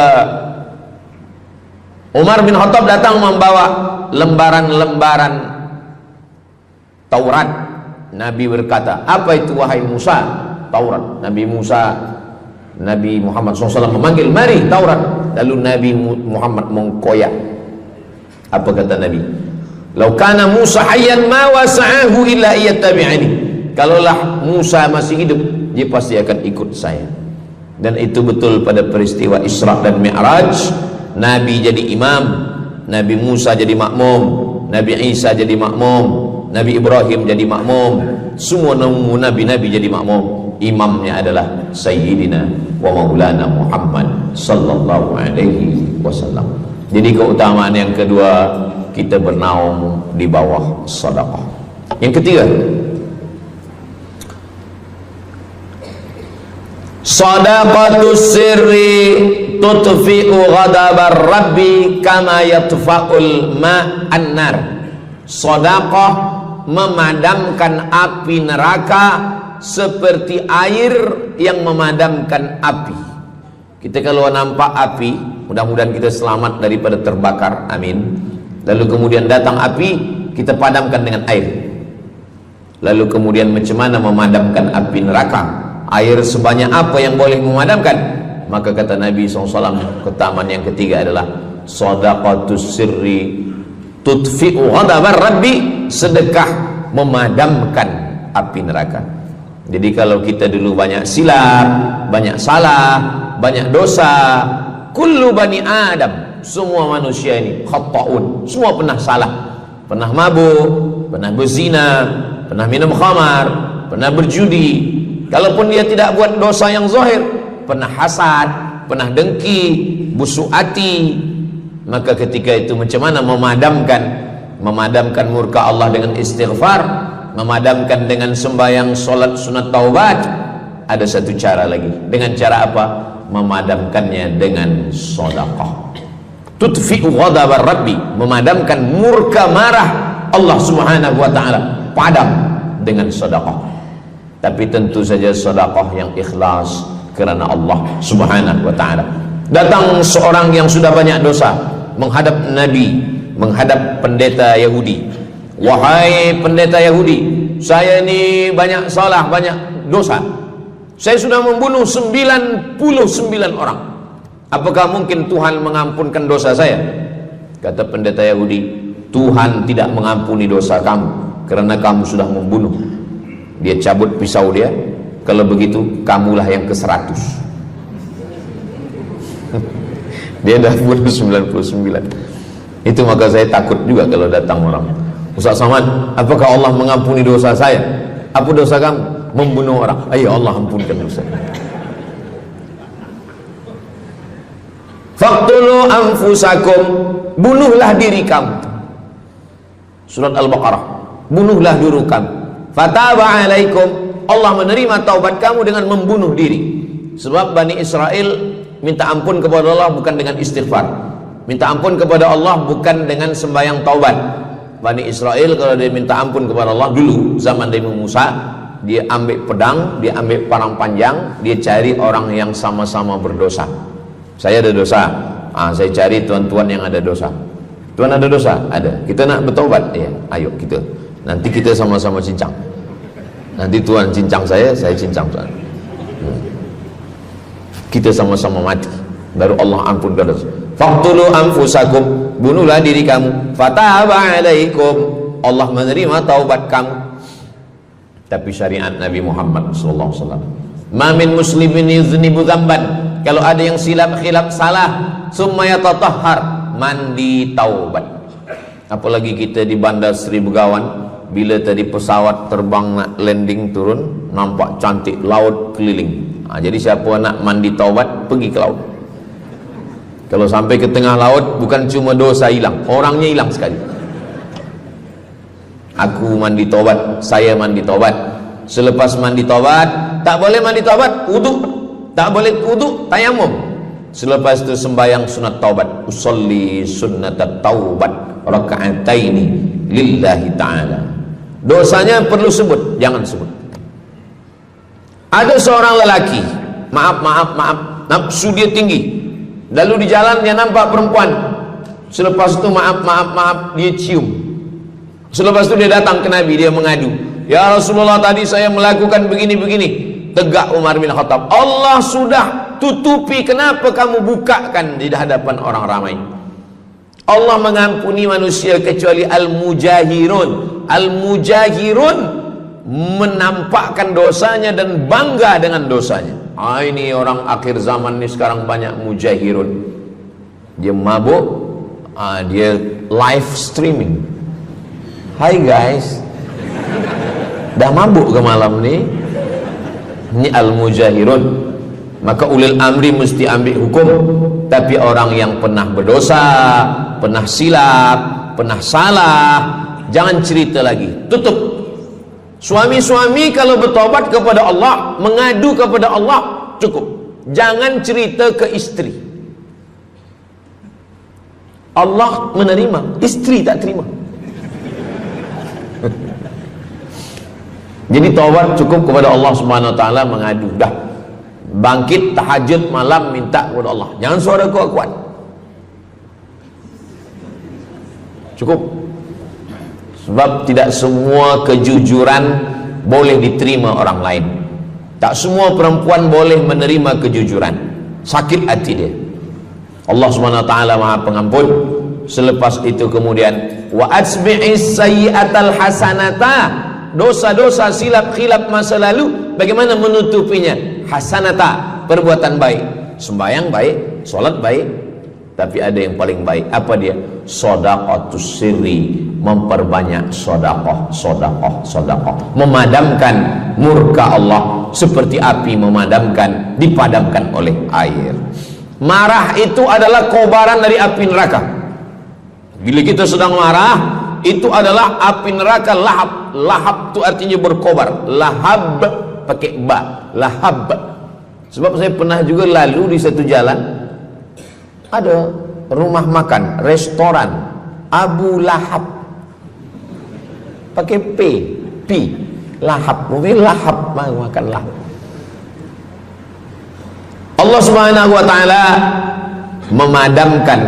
B: Umar bin Khattab datang membawa lembaran-lembaran Taurat, Nabi berkata, apa itu wahai Musa? Taurat. Nabi Muhammad SAW memanggil, mari Taurat. Lalu Nabi Muhammad mengkoyak. Apa kata Nabi? Lau kana Musa hayyan ma wasa'ahu illa iyattabi'ani. Kalaulah Musa masih hidup, dia pasti akan ikut saya. Dan itu betul pada peristiwa Isra dan Mi'raj. Nabi jadi imam, Nabi Musa jadi makmum, Nabi Isa jadi makmum, Nabi Ibrahim jadi makmum, semua nabi-nabi jadi makmum. Imamnya adalah Sayyidina wa Maulana Muhammad sallallahu alaihi wasallam. Jadi keutamaan yang kedua, kita bernaung di bawah sedekah. Yang ketiga, sadaqatus sirri tutfi'u ghadabar rabbi kama yatfa'ul ma'an nar. Sedekah memadamkan api neraka seperti air yang memadamkan api. Kita kalau nampak api, mudah-mudahan kita selamat daripada terbakar, amin. Lalu kemudian datang api, kita padamkan dengan air. Lalu kemudian macam mana memadamkan api neraka? Air sebanyak apa yang boleh memadamkan? Maka kata Nabi SAW, keutamaan yang ketiga adalah sadaqatus sirri tutfi'u ghadabar rabbi, sedekah memadamkan api neraka. Jadi kalau kita dulu banyak silap, banyak salah, banyak dosa. Kullu bani Adam, semua manusia ini khata'un, semua pernah salah, pernah mabuk, pernah berzina, pernah minum khamar, pernah berjudi. Kalaupun dia tidak buat dosa yang zahir, pernah hasad, pernah dengki, busuk hati. Maka ketika itu macam mana memadamkan murka Allah dengan istighfar, memadamkan dengan sembahyang, solat, sunat, taubat? Ada satu cara lagi. Dengan cara apa? Memadamkannya dengan sedekah. Tudfi'u ghadabar rabbi, memadamkan murka marah Allah subhanahu wa ta'ala, padam dengan sedekah. Tapi tentu saja sedekah yang ikhlas kerana Allah subhanahu wa ta'ala. Datang seorang yang sudah banyak dosa menghadap Nabi, menghadap pendeta Yahudi. Wahai pendeta Yahudi, saya ini banyak salah, banyak dosa. Saya sudah membunuh 99 orang. Apakah mungkin Tuhan mengampunkan dosa saya? Kata pendeta Yahudi, Tuhan tidak mengampuni dosa kamu kerana kamu sudah membunuh. Dia cabut pisau dia. Kalau begitu, kamulah yang ke-100. Dia dah bunuh 99. Itu maka saya takut juga kalau datang orang, Ustaz Somad, apakah Allah mengampuni dosa saya? Apa dosa kamu? Membunuh orang. Ayo Allah ampunkan dosa. Faqtulu anfusakum, bunuhlah diri kamu. Surat Al-Baqarah. Bunuhlah diri kamu. Fataba alaikum, Allah menerima taubat kamu dengan membunuh diri. Sebab Bani Israel minta ampun kepada Allah bukan dengan istighfar, minta ampun kepada Allah bukan dengan sembahyang taubat. Bani Israel kalau dia minta ampun kepada Allah dulu zaman Nabi Musa, dia ambil pedang, dia ambil parang panjang, dia cari orang yang sama-sama berdosa. Saya ada dosa, saya cari tuan-tuan yang ada dosa. Tuan ada dosa? Ada. Kita nak bertaubat? Ya, ayo kita. Nanti kita sama-sama cincang. Nanti tuan cincang saya cincang tuan. Kita sama-sama mati, baru Allah ampunkan dosa. Faqtulu anfusakum, bunuhlah diri kamu. Fataba alaikum, Allah menerima taubat kamu. Tapi syariat Nabi Muhammad sallallahu alaihi wasallam, ma min muslimin yuznibu dzamban, kalau ada yang silap khilaf salah, summa yatatahhar, mandi taubat. Apalagi kita di Bandar Seri Begawan, bila tadi pesawat terbang nak landing turun, nampak cantik laut keliling. Jadi siapa nak mandi taubat, pergi ke laut. Kalau sampai ke tengah laut, bukan cuma dosa hilang, orangnya hilang sekali. Aku mandi taubat, saya mandi taubat. Selepas mandi taubat, tak boleh mandi taubat, wudu. Tak boleh wudu, tayamum. Selepas itu sembahyang sunat taubat. Usolli sunnatat taubat raka'ataini lillahi ta'ala. Dosanya perlu sebut, jangan sebut. Ada seorang lelaki, maaf, nafsu dia tinggi. Lalu di jalan dia nampak perempuan. Selepas itu maaf, dia cium. Selepas itu dia datang ke Nabi, dia mengadu, ya Rasulullah, tadi saya melakukan begini-begini. Tegak Umar bin Khattab, Allah sudah tutupi, kenapa kamu bukakan di hadapan orang ramai? Allah mengampuni manusia kecuali al-mujahirun. Al-mujahirun menampakkan dosanya dan bangga dengan dosanya. Ini orang akhir zaman ni sekarang banyak mujahirun. Dia mabuk, dia live streaming. Hai guys, dah mabuk ke malam ni? Ini al-mujahirun. Maka ulil amri mesti ambil hukum. Tapi orang yang pernah berdosa, pernah silap, pernah salah, jangan cerita lagi, tutup. Suami-suami kalau bertobat kepada Allah, mengadu kepada Allah, cukup. Jangan cerita ke istri. Allah menerima, istri tak terima. Jadi taubat cukup kepada Allah Subhanahu wa taala, mengadu dah. Bangkit tahajud malam minta kepada Allah. Jangan suara kuat-kuat. Cukup. Sebab tidak semua kejujuran boleh diterima orang lain. Tak semua perempuan boleh menerima kejujuran. Sakit hati dia. Allah Subhanahu wa taala Maha Pengampun. Selepas itu kemudian wa asbi'is sayyi'atal hasanata, dosa-dosa silap khilaf masa lalu bagaimana menutupinya? Hasanata, perbuatan baik. sembahyang baik, sholat baik, tapi ada yang paling baik. Apa dia? Shadaqatus sirri, memperbanyak sedekah, memadamkan murka Allah seperti api dipadamkan oleh air. Marah itu adalah kobaran dari api neraka. Bila kita sedang marah, itu adalah api neraka lahab. Lahab itu artinya berkobar. Lahab pakai ba, lahab. Sebab saya pernah juga lalu di satu jalan, ada rumah makan, restoran Abu Lahab, pakai P, lahab, mungkin lahab, makan lahab. Allah Subhanahu wa taala memadamkan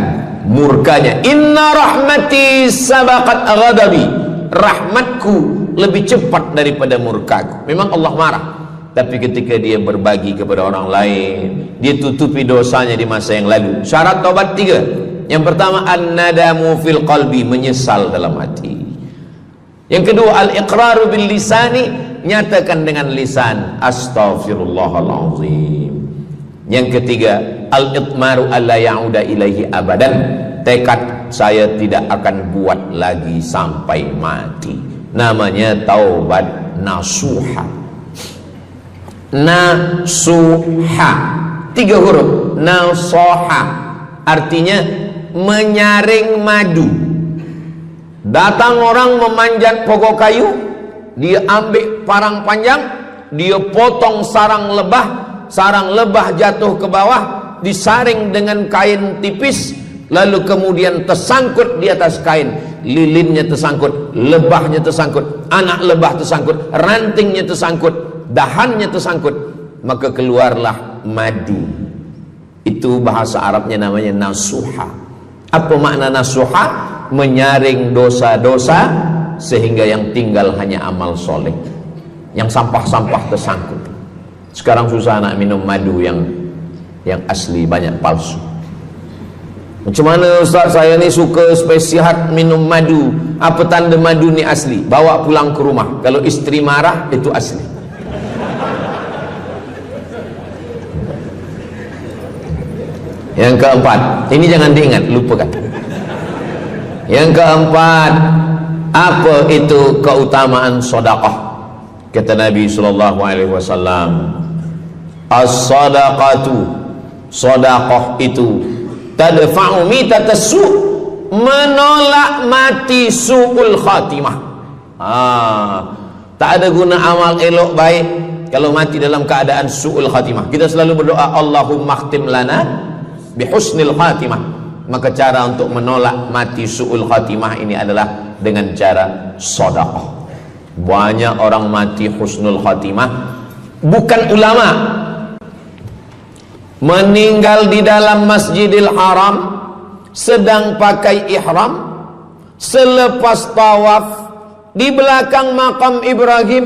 B: murkanya. Inna rahmati sabaqat ghadabi, rahmatku lebih cepat daripada murkaku. Memang Allah marah, tapi ketika dia berbagi kepada orang lain, dia tutupi dosanya di masa yang lalu. Syarat taubat 3. Yang pertama, an-nadamu fil qalbi, menyesal dalam hati. Yang kedua, al-iqraru bil lisani, nyatakan dengan lisan, astaghfirullahalazim. Yang ketiga, al-itmaru alla ya'uda ilaihi abadan, tekad saya tidak akan buat lagi sampai mati. Namanya taubat nasuha. Nasuha 3 huruf. Nasoha artinya menyaring madu. Datang orang memanjat pokok kayu, dia ambil parang panjang, dia potong sarang lebah jatuh ke bawah, disaring dengan kain tipis, lalu kemudian tersangkut di atas kain, lilinnya tersangkut, lebahnya tersangkut, anak lebah tersangkut, rantingnya tersangkut, dahannya tersangkut, maka keluarlah madu. Itu bahasa Arabnya namanya nasuha. Apa makna nasuha? Menyaring dosa-dosa sehingga yang tinggal hanya amal soleh, yang sampah-sampah tersangkut. Sekarang susah nak minum madu yang asli, banyak palsu. Macam mana Ustaz, saya ni suka spesial minum madu. Apa tanda madu ni asli? Bawa pulang ke rumah, kalau istri marah itu asli. Yang keempat, ini jangan diingat, lupakan. Yang keempat, apa itu keutamaan sedekah? Kata Nabi sallallahu alaihi wasallam, as-sadaqatu, sedekah itu tadfa'u mitatassu, menolak mati su'ul khatimah. Tak ada guna amal elok baik kalau mati dalam keadaan su'ul khatimah. Kita selalu berdoa, Allahumma khtim lana bihusnil khatimah. Maka cara untuk menolak mati su'ul khatimah ini adalah dengan cara sedekah. Banyak orang mati husnul khatimah, bukan ulama, meninggal di dalam Masjidil Haram sedang pakai ihram, selepas tawaf di belakang makam Ibrahim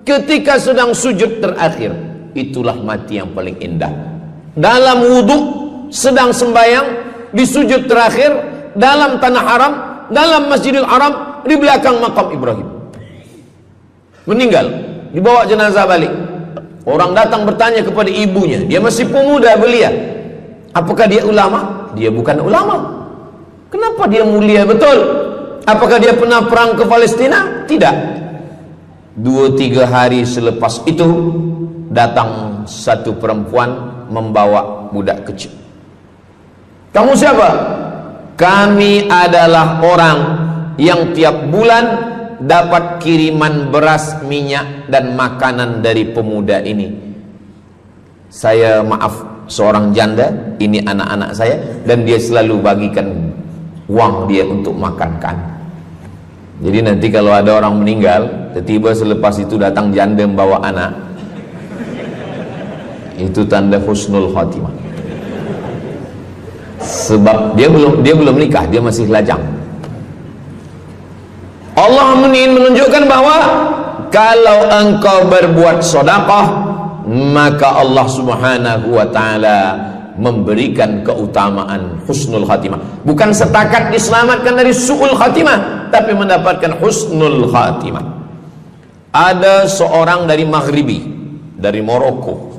B: ketika sedang sujud terakhir. Itulah mati yang paling indah. Dalam wudhu sedang sembahyang, di sujud terakhir dalam tanah haram, dalam Masjidil Haram, di belakang makam Ibrahim. Meninggal, dibawa jenazah balik. Orang datang bertanya kepada ibunya, dia masih pemuda belia, apakah dia ulama? Dia bukan ulama. Kenapa dia mulia betul? Apakah dia pernah perang ke Palestina? Tidak. 2-3 hari selepas itu datang satu perempuan membawa budak kecil. Kamu siapa? Kami adalah orang yang tiap bulan dapat kiriman beras, minyak dan makanan dari pemuda ini. Saya maaf, seorang janda, ini anak-anak saya, dan dia selalu bagikan uang dia untuk makankan. Jadi nanti kalau ada orang meninggal, tiba-tiba selepas itu datang janda membawa anak, itu tanda husnul khatimah. Sebab dia belum nikah, dia masih lajang. Allah ingin menunjukkan bahwa kalau engkau berbuat sedekah, maka Allah Subhanahu wa taala memberikan keutamaan husnul khatimah. Bukan setakat diselamatkan dari su'ul khatimah, tapi mendapatkan husnul khatimah. Ada seorang dari Maghribi, dari Maroko,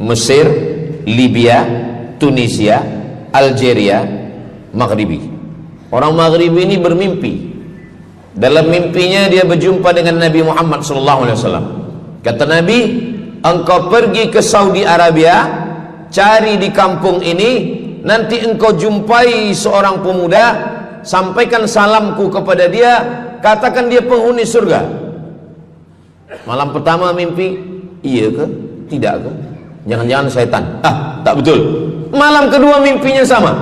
B: Mesir, Libya, Tunisia, Algeria, Maghribi. Orang Maghribi ini bermimpi. Dalam mimpinya dia berjumpa dengan Nabi Muhammad SAW. Kata Nabi, engkau pergi ke Saudi Arabia, cari di kampung ini, nanti engkau jumpai seorang pemuda, sampaikan salamku kepada dia, katakan dia penghuni surga. Malam pertama mimpi, iya ke? Tidak ke? Jangan-jangan syaitan. Tak betul. Malam kedua mimpinya sama.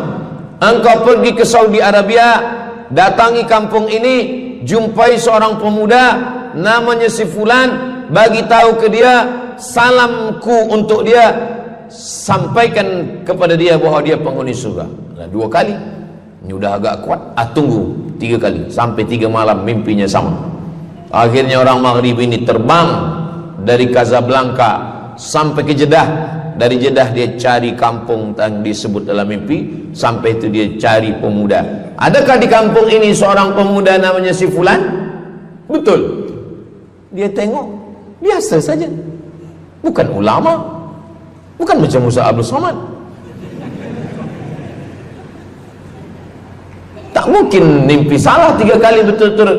B: Engkau pergi ke Saudi Arabia, datangi kampung ini, jumpai seorang pemuda namanya si fulan, bagi tahu ke dia, salamku untuk dia, sampaikan kepada dia bahwa dia penghuni surga. Nah, 2 kali. Ini udah agak kuat. Tunggu 3 kali, sampai 3 malam mimpinya sama. Akhirnya orang Maghrib ini terbang dari Casablanca sampai ke Jeddah. Dari Jeddah dia cari kampung yang disebut dalam mimpi, sampai itu dia cari pemuda. Adakah di kampung ini seorang pemuda namanya si fulan? Betul. Dia tengok, biasa saja. Bukan ulama, bukan macam Musa Abdul Somad. Tak mungkin mimpi salah 3 kali betul-betul.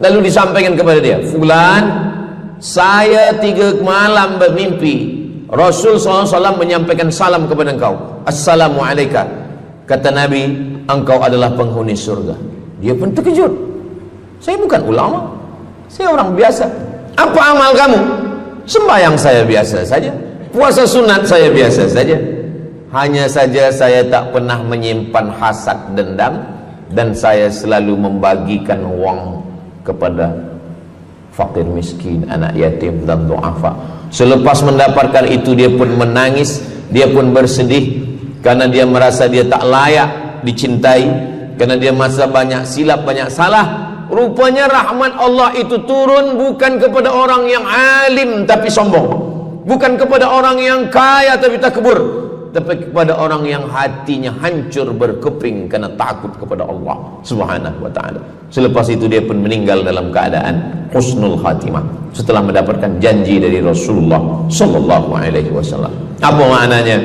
B: Lalu disampaikan kepada dia, fulan, saya 3 malam bermimpi Rasul SAW menyampaikan salam kepada engkau. Assalamualaikum. Kata Nabi, engkau adalah penghuni surga. Dia pun terkejut. Saya bukan ulama, saya orang biasa. Apa amal kamu? Sembahyang saya biasa saja, puasa sunat saya biasa saja. Hanya saja saya tak pernah menyimpan hasad dendam, dan saya selalu membagikan uang kepada fakir miskin, anak yatim dan du'afa. Selepas mendapatkan itu dia pun menangis, dia pun bersedih karena dia merasa dia tak layak dicintai, karena dia masa banyak silap, banyak salah. Rupanya rahmat Allah itu turun bukan kepada orang yang alim tapi sombong, bukan kepada orang yang kaya tapi takbur, tapi kepada orang yang hatinya hancur berkeping karena takut kepada Allah Subhanahu wa ta'ala. Selepas itu dia pun meninggal dalam keadaan husnul khatimah setelah mendapatkan janji dari Rasulullah sallallahu alaihi wasallam. Apa maknanya?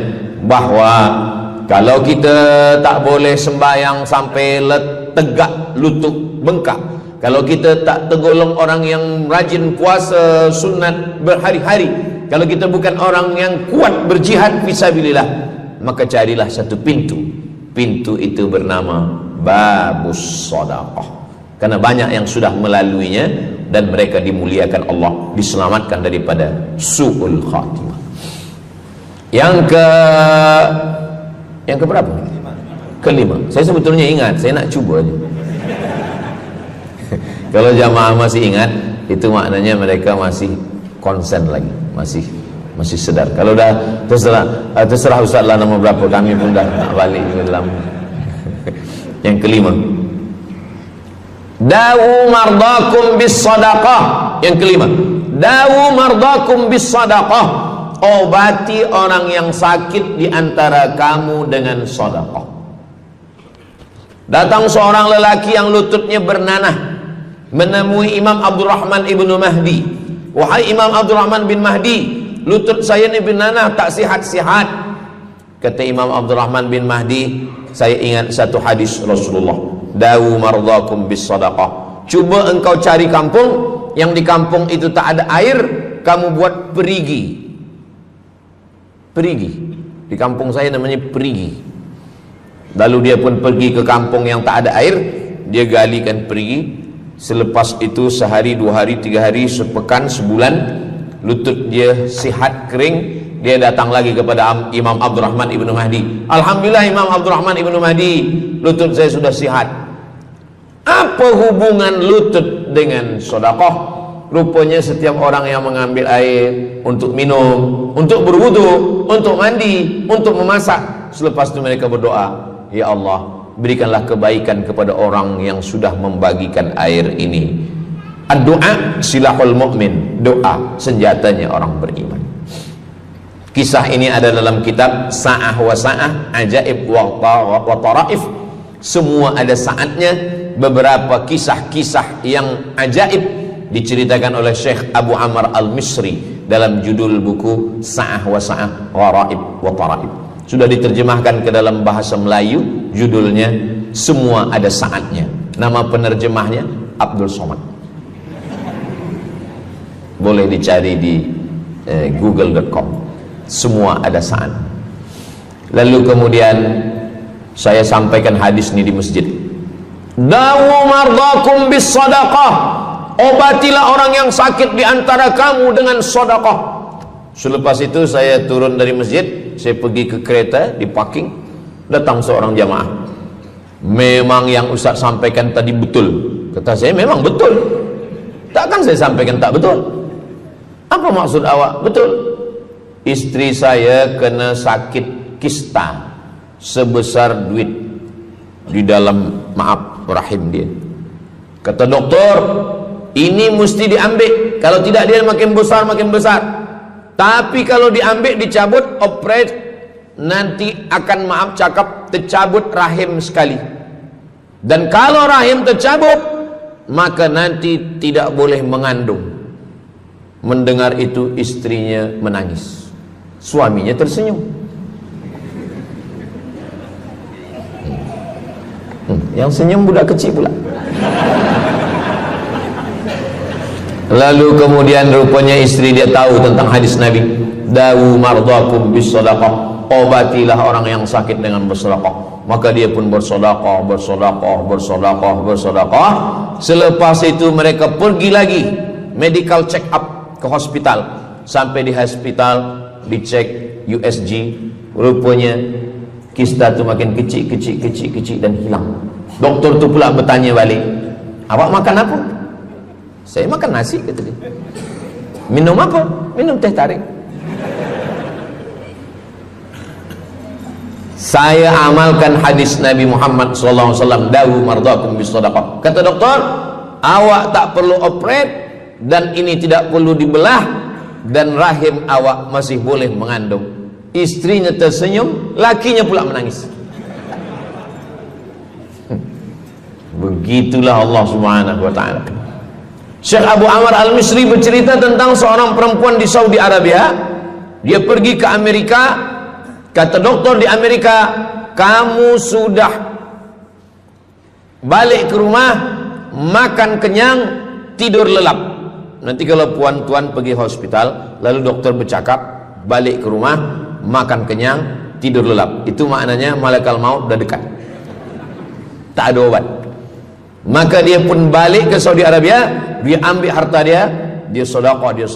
B: Bahwa kalau kita tak boleh sembahyang sampai tegak lutut bengkak, kalau kita tak tergolong orang yang rajin puasa sunat berhari-hari, kalau kita bukan orang yang kuat berjihad fisabilillah, maka carilah satu pintu. Pintu itu bernama babus sedekah. Karena banyak yang sudah melaluinya dan mereka dimuliakan Allah, diselamatkan daripada su'ul khatimah. Yang keberapa? Kelima. Saya sebetulnya ingat, saya nak cuba aja. Kalau jamaah masih ingat, itu maknanya mereka masih konsen lagi, masih sedar. Kalau dah terserah Ustaz lah nama berapa, kami pun dah tak balik dalam. Yang kelima, dawu mardakum bis sadaqah. Yang kelima, dawu mardakum bis sadaqah. Obati orang yang sakit di antara kamu dengan sedekah. Datang seorang lelaki yang lututnya bernanah menemui Imam Abdurrahman ibnu Mahdi. Wahai Imam Abdurrahman bin Mahdi, lutut saya ni bernanah, tak sihat-sihat. Kata Imam Abdurrahman bin Mahdi, saya ingat satu hadis Rasulullah, dawu mardakum bis sadaqah. Cuba engkau cari kampung yang di kampung itu tak ada air, kamu buat perigi. Perigi. Di kampung saya namanya perigi. Lalu dia pun pergi ke kampung yang tak ada air, dia galikan perigi. Selepas itu sehari, 2 hari, 3 hari, sepekan, sebulan, lutut dia sihat kering. Dia datang lagi kepada Imam Abdurrahman ibnu Mahdi. Alhamdulillah Imam Abdurrahman ibnu Mahdi, lutut saya sudah sihat. Apa hubungan lutut dengan sedekah? Rupanya setiap orang yang mengambil air untuk minum, untuk berwudu, untuk mandi, untuk memasak, selepas itu mereka berdoa, ya Allah, berikanlah kebaikan kepada orang yang sudah membagikan air ini. Ad-du'a silahul mu'min, doa senjatanya orang beriman. Kisah ini ada dalam kitab Sa'ah wa Sa'ah, Ajaib wa Taraif. Semua ada saatnya. Beberapa kisah-kisah yang ajaib diceritakan oleh Syekh Abu Amr al-Misri dalam judul buku Sa'ah wa Sa'ah Gharaib wa Taraib. Sudah diterjemahkan ke dalam bahasa Melayu, judulnya Semua Ada Saatnya. Nama penerjemahnya Abdul Somad. Boleh dicari di google.com. Semua ada saat. Lalu kemudian saya sampaikan hadis ini di masjid. Dawu mardakum bis sadaqah. Obatilah orang yang sakit di antara kamu dengan sedekah. Selepas itu saya turun dari masjid, saya pergi ke kereta, di parking, datang seorang jamaah. Memang yang Ustaz sampaikan tadi betul. Kata saya, memang betul. Takkan saya sampaikan tak betul? Apa maksud awak? Betul. Istri saya kena sakit kista sebesar duit di dalam rahim dia. Kata doktor, ini mesti diambil. Kalau tidak dia makin besar, makin besar. Tapi kalau diambil, dicabut, operate, nanti akan tercabut rahim sekali. Dan kalau rahim tercabut, maka nanti tidak boleh mengandung. Mendengar itu istrinya menangis. Suaminya tersenyum. Yang senyum budak kecil pula. Lalu kemudian rupanya istri dia tahu tentang hadis Nabi. Dawu mardakum bis sadaqah. Obatilah orang yang sakit dengan bersedekah. Maka dia pun bersedekah. Selepas itu mereka pergi lagi medical check up ke hospital. Sampai di hospital dicek USG, rupanya kista itu makin kecil dan hilang. Doktor tu pula bertanya balik, awak makan apa? Saya makan nasi, kata dia. Minum apa? Minum teh tarik. Saya amalkan hadis Nabi Muhammad SAW, dawu mardakum bis sadaqah. Kata doktor, awak tak perlu operate, dan ini tidak perlu dibelah, dan rahim awak masih boleh mengandung. Istrinya tersenyum, lakinya pula menangis. Begitulah Allah Subhanahu wa ta'ala. Syekh Abu Amr Al-Misri bercerita tentang seorang perempuan di Saudi Arabia. Dia pergi ke Amerika. Kata doktor di Amerika, kamu sudah balik ke rumah, makan kenyang, tidur lelap. Nanti kalau puan-tuan pergi hospital, lalu dokter bercakap, balik ke rumah, makan kenyang, tidur lelap. Itu maknanya malaikat maut dah dekat, tak ada obat. Maka dia pun balik ke Saudi Arabia. Dia ambil harta dia, dia sedekah, dia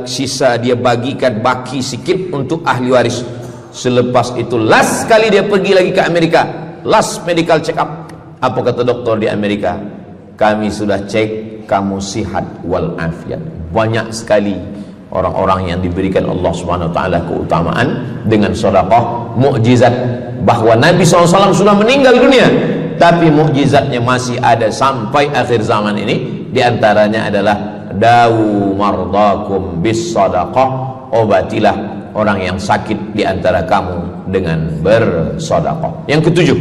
B: sisa, dia bagikan baki sikit untuk ahli waris. Selepas itu last kali dia pergi lagi ke Amerika, last medical check up. Apa kata doktor di Amerika? Kami sudah cek, kamu sihat walafiat. Banyak sekali orang-orang yang diberikan Allah Subhanahu wa taala keutamaan dengan sedekah, mukjizat bahwa Nabi SAW sudah meninggal dunia, tapi mukjizatnya masih ada sampai akhir zaman ini. Di antaranya adalah dawu mardakum bis sadaqah, obatilah orang yang sakit di antara kamu dengan bersedekah. Yang ketujuh,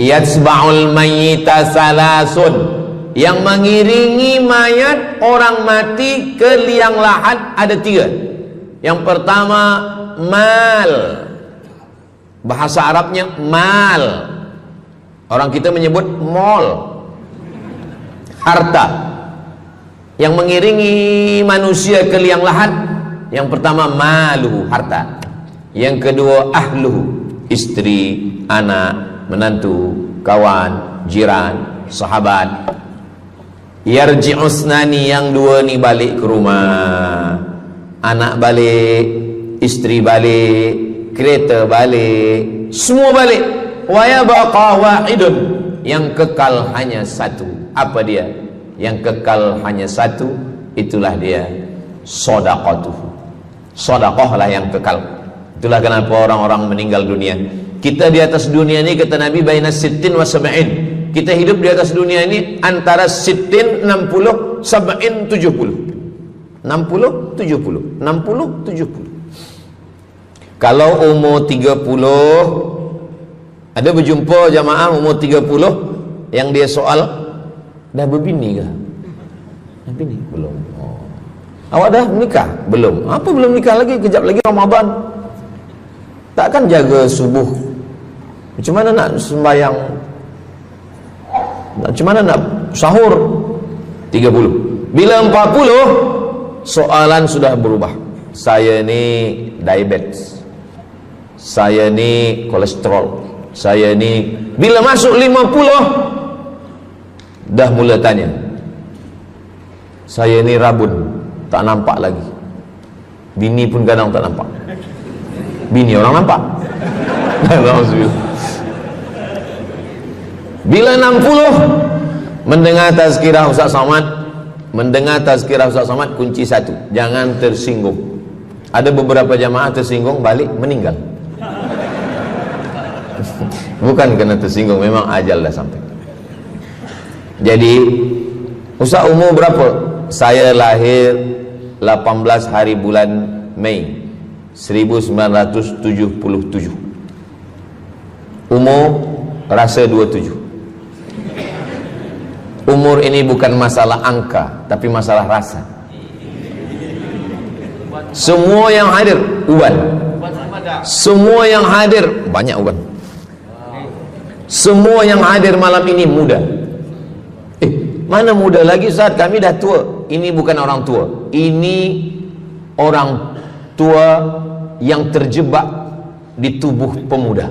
B: yatsba'ul mayyita salasun, yang mengiringi mayat orang mati ke liang lahat ada tiga. Yang pertama mal, bahasa Arabnya mal, orang kita menyebut mall, harta. Yang mengiringi manusia ke liang lahat, yang pertama maluhu, harta. Yang kedua ahluhu, istri, anak, menantu, kawan, jiran, sahabat. Yarji'usnani, yang dua ni balik ke rumah, anak balik, istri balik, kereta balik, semua balik. Wa yabqa wahidun, yang kekal hanya satu. Apa dia? Yang kekal hanya satu, itulah dia sedekatuh. Sedekah lah yang kekal. Itulah kenapa orang-orang meninggal dunia. Kita di atas dunia ini, kata Nabi, baina sittin wa sab'in. Kita hidup di atas dunia ini antara sittin, 60, sab'in, 70. 60, 70. 60, 70. Kalau umur 30, ada berjumpa jamaah umur 30 yang dia soal, dah berbini ke? Bini? Belum. Oh. Awak dah menikah? Belum. Apa belum nikah lagi? Kejap lagi Ramadan. Takkan jaga subuh? Macam mana nak sembahyang? Macam mana nak sahur? 30. Bila 40, soalan sudah berubah. Saya ni diabetes, saya ni kolesterol, saya ni. Bila masuk 50, dah mula tanya, saya ni rabun, tak nampak lagi. Bini pun kadang tak nampak. Bini orang nampak. Bila 60, mendengar tazkirah Ustaz Somad, kunci satu, jangan tersinggung. Ada beberapa jamaah tersinggung, balik meninggal. Bukan kerana tersinggung, memang ajal dah sampai. Jadi, Ustaz umur berapa? Saya lahir 18 hari bulan Mei 1977. Umur rasa 27. Umur ini bukan masalah angka, tapi masalah rasa. Semua yang hadir uban. Semua yang hadir banyak uban. Semua yang hadir malam ini muda. Mana muda lagi Ustaz? Kami dah tua. Ini bukan orang tua. Ini orang tua yang terjebak di tubuh pemuda.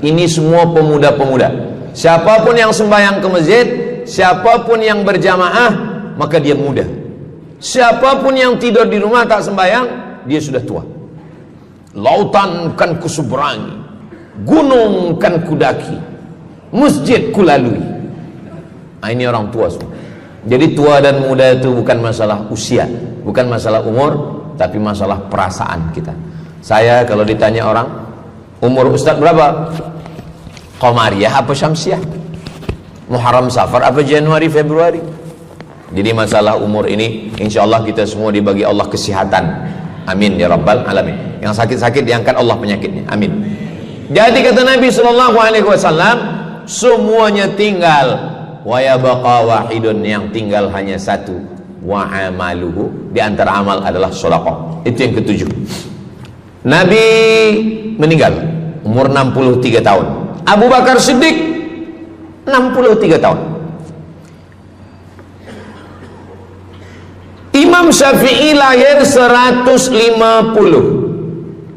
B: Ini semua pemuda-pemuda. Siapapun yang sembahyang ke masjid, siapapun yang berjamaah, maka dia muda. Siapapun yang tidur di rumah tak sembahyang, dia sudah tua. Lautan kan kuseberangi, gunung kan kudaki, masjid kulalui. Ini orang tua semua. Jadi tua dan muda itu bukan masalah usia, bukan masalah umur, tapi masalah perasaan kita. Saya kalau ditanya orang, umur Ustaz berapa? Qamariyah apa Syamsiah? Muharram Safar apa Januari Februari? Jadi masalah umur ini insyaallah kita semua dibagi Allah kesihatan. Amin ya rabbal alamin. Yang sakit-sakit diangkat Allah penyakitnya. Amin. Jadi kata Nabi SAW, semuanya tinggal, wa yabqa wahidun, yang tinggal hanya satu, wa amaluhu, di antara amal adalah sedekah. Itu yang ketujuh. Nabi meninggal umur 63 tahun. Abu Bakar Siddiq 63 tahun. Imam Syafi'i lahir 150,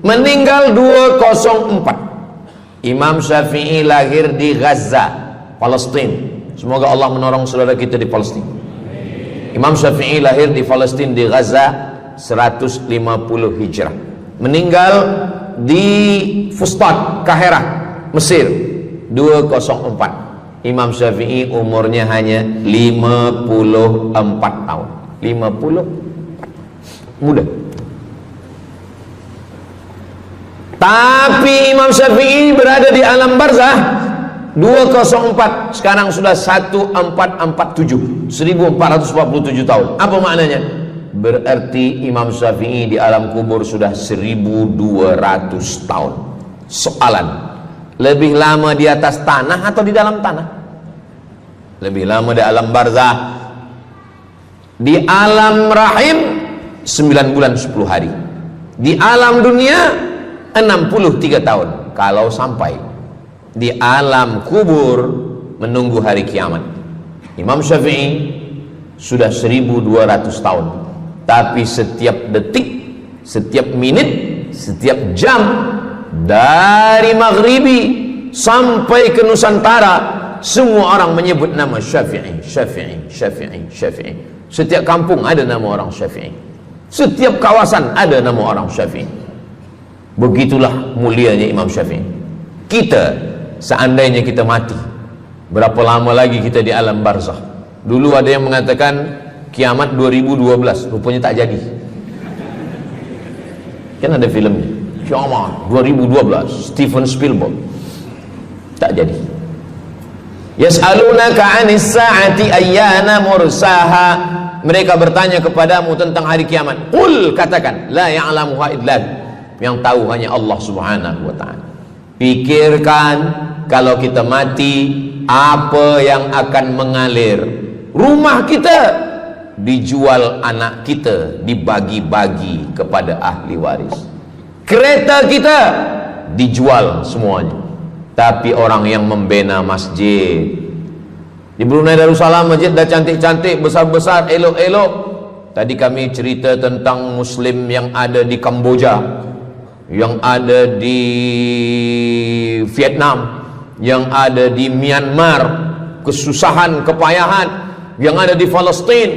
B: meninggal 204. Imam Syafi'i lahir di Gaza, Palestina. Semoga Allah menolong saudara kita di Palestina. Imam Syafi'i lahir di Palestina, di Gaza 150 Hijrah. Meninggal di Fustat, Kahirah, Mesir 204. Imam Syafi'i umurnya hanya 54 tahun. 50 muda. Tapi Imam Syafi'i berada di alam barzah 204, sekarang sudah 1447, 1447 tahun. Apa maknanya? Berarti Imam Syafi'i di alam kubur sudah 1200 tahun. Soalan, lebih lama di atas tanah atau di dalam tanah? Lebih lama di alam barzah. Di alam rahim 9 bulan 10 hari. Di alam dunia 63 tahun. Kalau sampai di alam kubur menunggu hari kiamat. Imam Syafi'i sudah 1200 tahun. Tapi setiap detik, setiap menit, setiap jam, dari maghribi sampai ke Nusantara, semua orang menyebut nama Syafi'i, Syafi'i, Syafi'i, Syafi'i. Setiap kampung ada nama orang Syafi'i. Setiap kawasan ada nama orang Syafi'i. Begitulah mulianya Imam Syafi'i. Kita, seandainya kita mati, berapa lama lagi kita di alam barzakh? Dulu ada yang mengatakan kiamat 2012, rupanya tak jadi. Kan ada filmnya, kiamat 2012, Steven Spielberg. Tak jadi. Yas'alunaka 'anis sa'ati ayyana mursaha. Mereka bertanya kepadamu tentang hari kiamat. Qul, katakan, la ya'lamuha illa hu. Yang tahu hanya Allah Subhanahu wa ta'ala. Pikirkan, kalau kita mati, apa yang akan mengalir? Rumah kita dijual anak kita, dibagi-bagi kepada ahli waris. Kereta kita dijual semuanya. Tapi orang yang membina masjid di Brunei Darussalam, masjid dah cantik-cantik, besar-besar, elok-elok. Tadi kami cerita tentang Muslim yang ada di Kamboja, yang ada di Vietnam, yang ada di Myanmar, kesusahan, kepayahan, yang ada di Palestin.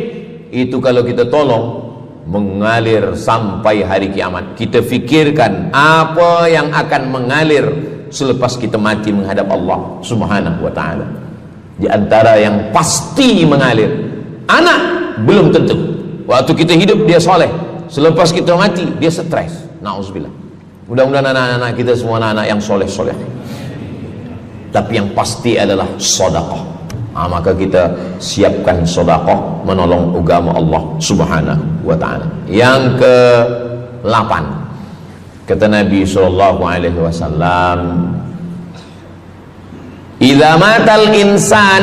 B: Itu kalau kita tolong, mengalir sampai hari kiamat. Kita fikirkan apa yang akan mengalir selepas kita mati menghadap Allah Subhanahu wa ta'ala. Di antara yang pasti mengalir, anak belum tentu. Waktu kita hidup dia soleh, selepas kita mati dia stres. Na'udzubillah. Mudah-mudahan anak-anak kita semua anak-anak yang soleh-soleh. Tapi yang pasti adalah sedekah. Maka kita siapkan sedekah menolong agama Allah Subhanahu wa ta'ala. Yang ke-8, kata Nabi SAW, idza matal insan,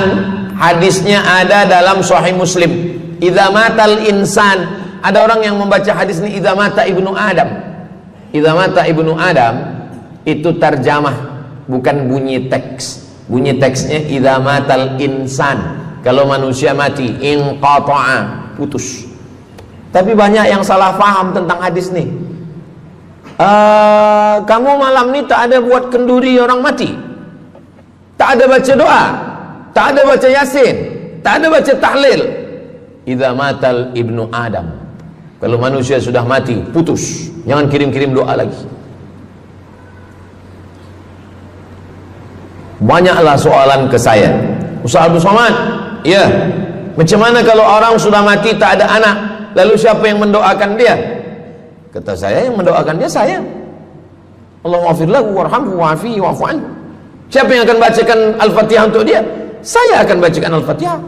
B: hadisnya ada dalam Sahih Muslim. Idza matal insan, ada orang yang membaca hadis ini idza mata ibnu Adam. Idza mata ibnu Adam itu tarjamah, bukan bunyi teks. Bunyi teksnya idza matal insan, kalau manusia mati, inqata'a, putus. Tapi banyak yang salah faham tentang hadis nih. Kamu malam ni tak ada buat kenduri orang mati, tak ada baca doa, tak ada baca yasin, tak ada baca tahlil. Idza matal ibnu Adam, kalau manusia sudah mati, putus. Jangan kirim-kirim doa lagi. Banyaklah soalan ke saya, Ustaz Abdul Somad, ya, macam mana kalau orang sudah mati tak ada anak, lalu siapa yang mendoakan dia? Kata saya, yang mendoakan dia saya. Allahumma ighfir lahu warhamhu wa'afihi wa'fu anhu. Siapa yang akan bacakan Al-Fatihah untuk dia? Saya akan bacakan Al-Fatihah.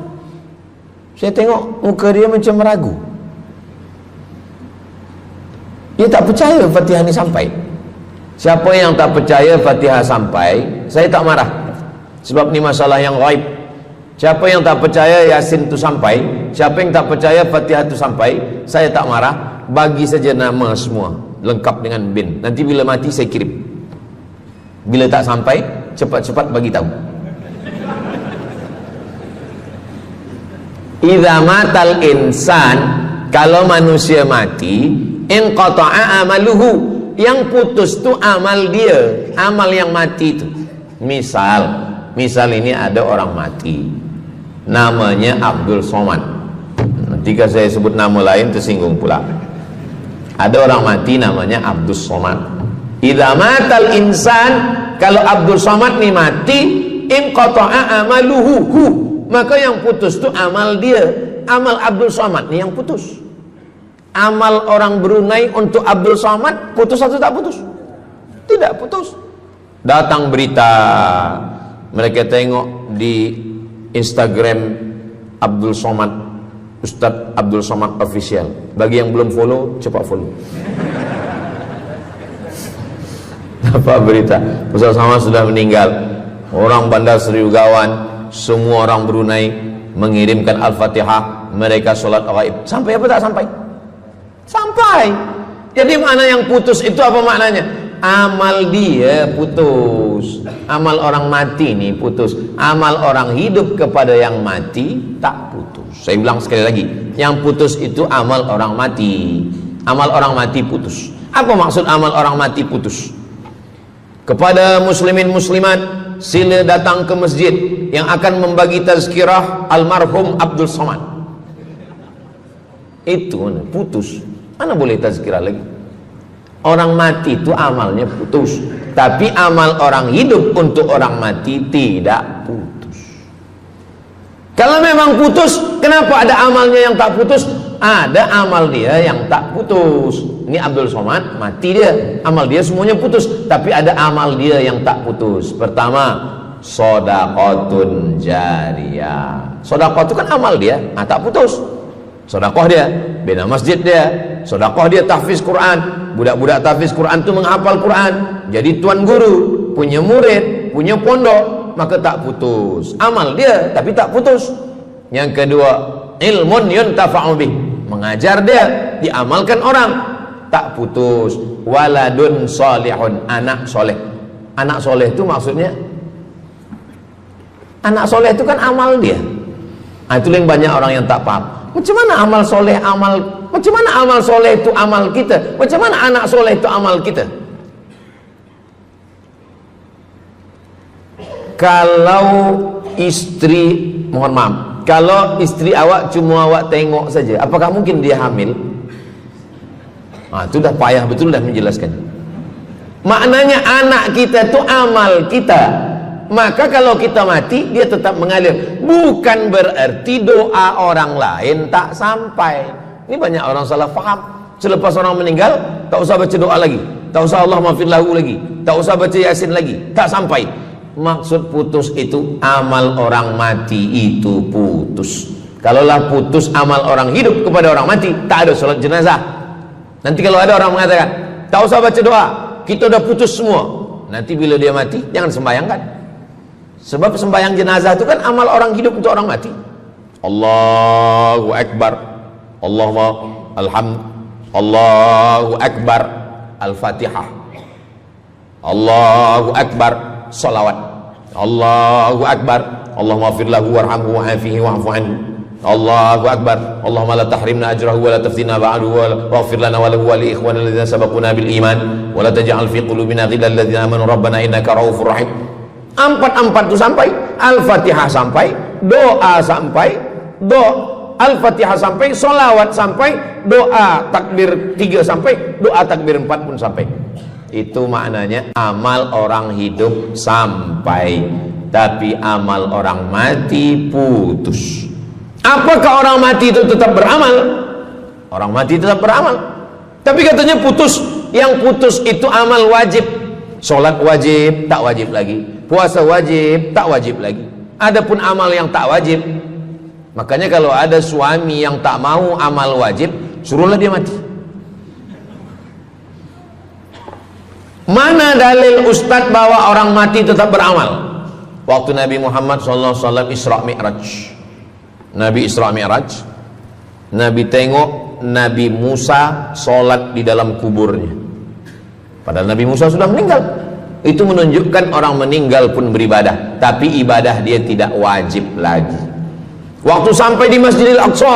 B: Saya tengok muka dia macam ragu. Dia tak percaya Fatihah ini sampai. Siapa yang tak percaya Fatihah sampai, saya tak marah. Sebab ni masalah yang ghaib. Siapa yang tak percaya Yasin itu sampai, siapa yang tak percaya Fatihah itu sampai, saya tak marah. Bagi saja nama semua, lengkap dengan bin. Nanti bila mati saya kirim. Bila tak sampai, cepat-cepat bagi tahu. Idza matal insan, kalau manusia mati, inqata'a amaluhu, yang putus tu amal dia, amal yang mati itu. Misal ini ada orang mati, namanya Abdul Somad. Ketika saya sebut nama lain tersinggung pula. Ada orang mati namanya Abdul Somad. Idza matal insan, kalau Abdul Somad ni mati, inqata'a amaluhu, maka yang putus tu amal dia. Amal Abdul Somad ni yang putus. Amal orang Brunei untuk Abdul Somad putus atau tak putus? Tidak putus. Datang berita, mereka tengok di Instagram Abdul Somad, Ustadz Abdul Somad Official. Bagi yang belum follow, cepat follow. Dapat berita Ustadz Somad sudah meninggal. Orang Bandar Seri Begawan, semua orang Brunei mengirimkan Al-Fatihah, mereka sholat ghaib. Sampai apa tak sampai? Sampai. Jadi mana yang putus itu apa maknanya? Amal dia putus. Amal orang mati ini putus. Amal orang hidup kepada yang mati tak putus. Saya bilang sekali lagi, yang putus itu amal orang mati. Amal orang mati putus. Apa maksud amal orang mati putus? Kepada muslimin muslimat, sila datang ke masjid yang akan membagi tazkirah almarhum Abdul Somad. Itu putus. Mana boleh tazkirah lagi? Orang mati itu amalnya putus, tapi amal orang hidup untuk orang mati tidak putus. Kalau memang putus, kenapa ada amalnya yang tak putus? Ada amal dia yang tak putus. Ini Abdul Somad mati dia, amal dia semuanya putus, tapi ada amal dia yang tak putus. Pertama, shadaqatun jariyah. Sedekah itu kan amal dia, tak putus. Sedekah dia bina masjid dia, sedekah dia tahfiz Quran. Budak-budak tahfiz Quran itu menghafal Quran, jadi tuan guru, punya murid, punya pondok, maka tak putus. Amal dia tapi tak putus. Yang kedua, ilmun yuntafa'u bih, mengajar dia, diamalkan orang, tak putus. Waladun solihun, anak soleh. Anak soleh itu maksudnya, anak soleh itu kan amal dia. Nah, itu yang banyak orang yang tak paham. Macam mana amal soleh, macam mana amal soleh itu amal kita? Macam mana anak soleh itu amal kita? Kalau istri, mohon maaf, kalau istri awak cuma awak tengok saja, apakah mungkin dia hamil? Nah, itu dah payah betul dah menjelaskan. Maknanya anak kita itu amal kita. Maka kalau kita mati, dia tetap mengalir. Bukan berarti doa orang lain tak sampai. Ini banyak orang salah faham. Selepas orang meninggal, tak usah baca doa lagi, tak usah Allah maafir lahu lagi, tak usah baca Yasin lagi, tak sampai. Maksud putus itu amal orang mati itu putus. Kalaulah putus amal orang hidup kepada orang mati, tak ada salat jenazah. Nanti kalau ada orang mengatakan, tak usah baca doa, kita udah putus semua. Nanti bila dia mati, jangan sembahyangkan. Sebab sembahyang jenazah itu kan amal orang hidup untuk orang mati. Allahu Akbar, Allahu Akbar, Al-Fatihah, Allahu Akbar, salawat, Allahu Akbar, Allahumma fir lahu warhamhu wa'afihi wa'fu anhu, Allahu Akbar, Allahumma la tahrimna ajrahu wa la taftina ba'dahu wa waghfir lana wa lahu wa li ikhwanina alladhina sabaquna bil iman wa la taj'al fi qulubina ghillan lil ladzina amanu rabbana innaka ra'ufur rahim. Empat itu sampai, Al-Fatihah sampai, doa sampai, Al-Fatihah sampai, solawat sampai, doa takbir 3 sampai, doa takbir 4 pun sampai. Itu maknanya amal orang hidup sampai, tapi amal orang mati putus. Apakah orang mati itu tetap beramal? Orang mati tetap beramal, tapi katanya putus. Yang putus itu amal wajib. Sholat wajib, tak wajib lagi. Puasa wajib, tak wajib lagi. Adapun amal yang tak wajib, makanya kalau ada suami yang tak mau amal wajib, suruhlah dia mati. Mana dalil ustadz bahwa orang mati tetap beramal? Waktu Nabi Muhammad SAW Isra Mi'raj, Nabi Isra Mi'raj, Nabi tengok Nabi Musa sholat di dalam kuburnya. Padahal Nabi Musa sudah meninggal. Itu menunjukkan orang meninggal pun beribadah, tapi ibadah dia tidak wajib lagi. Waktu sampai di Masjidil Aqsa,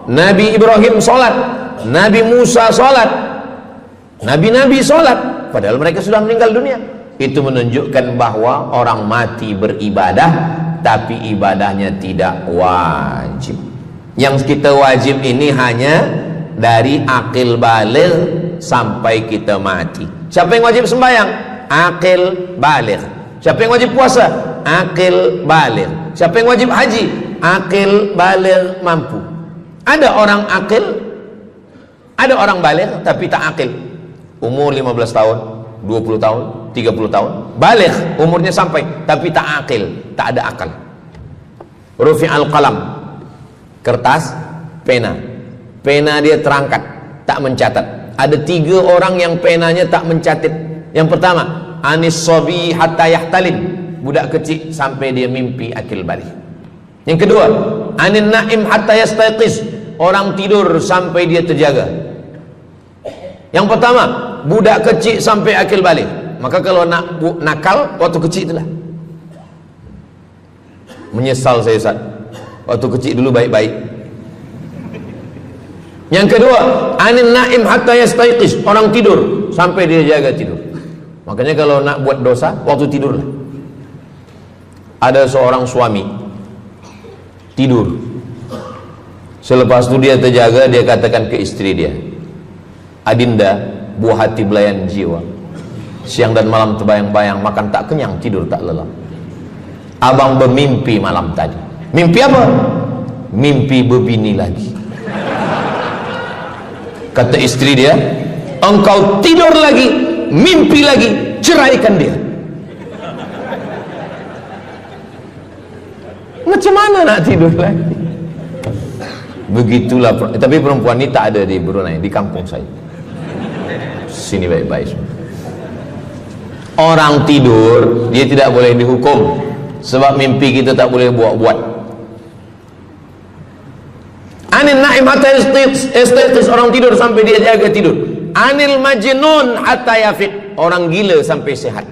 B: Nabi Ibrahim sholat, Nabi Musa sholat, Nabi-Nabi sholat, padahal mereka sudah meninggal dunia. Itu menunjukkan bahwa orang mati beribadah, tapi ibadahnya tidak wajib. Yang kita wajib ini hanya dari akil baligh sampai kita mati. Siapa yang wajib sembahyang? Akil baligh. Siapa yang wajib puasa? Akil baligh. Siapa yang wajib haji? Akil baligh mampu. Ada orang akil, ada orang baligh tapi tak akil. Umur 15 tahun, 20 tahun, 30 tahun, baligh umurnya sampai tapi tak akil, tak ada akal. Rufi'al qalam, kertas, pena. Pena dia terangkat, tak mencatat. Ada 3 orang yang penanya tak mencatat. Yang pertama, anis sobi hatta yahtalim, budak kecil sampai dia mimpi akil balik. Yang kedua, anin naim hatta yastayqiz, orang tidur sampai dia terjaga. Yang pertama, budak kecil sampai akil balik. Maka kalau nak nakal waktu kecil itulah. Menyesal saya Ustaz, waktu kecil dulu baik-baik. Yang kedua, anin naim hatta yastayqiz, orang tidur sampai dia jaga tidur. Makanya kalau nak buat dosa, waktu tidurlah. Ada seorang suami tidur, selepas itu dia terjaga, dia katakan ke istri dia, Adinda, buah hati belayan jiwa, siang dan malam terbayang-bayang, makan tak kenyang, tidur tak lelap. Abang bermimpi malam tadi. Mimpi apa? Mimpi berbini lagi. Kata istri dia, engkau tidur lagi, mimpi lagi, ceraikan dia. Macam mana nak tidur lagi? Begitulah. Tapi perempuan ini tak ada di Brunei, di kampung saya. Sini baik-baik. Orang tidur, dia tidak boleh dihukum, sebab mimpi kita tak boleh buat-buat. Anin naim hatta yastayqis, orang tidur sampai dia jaga tidur. Anil majnun hatta yafiq, orang gila sampai sehat.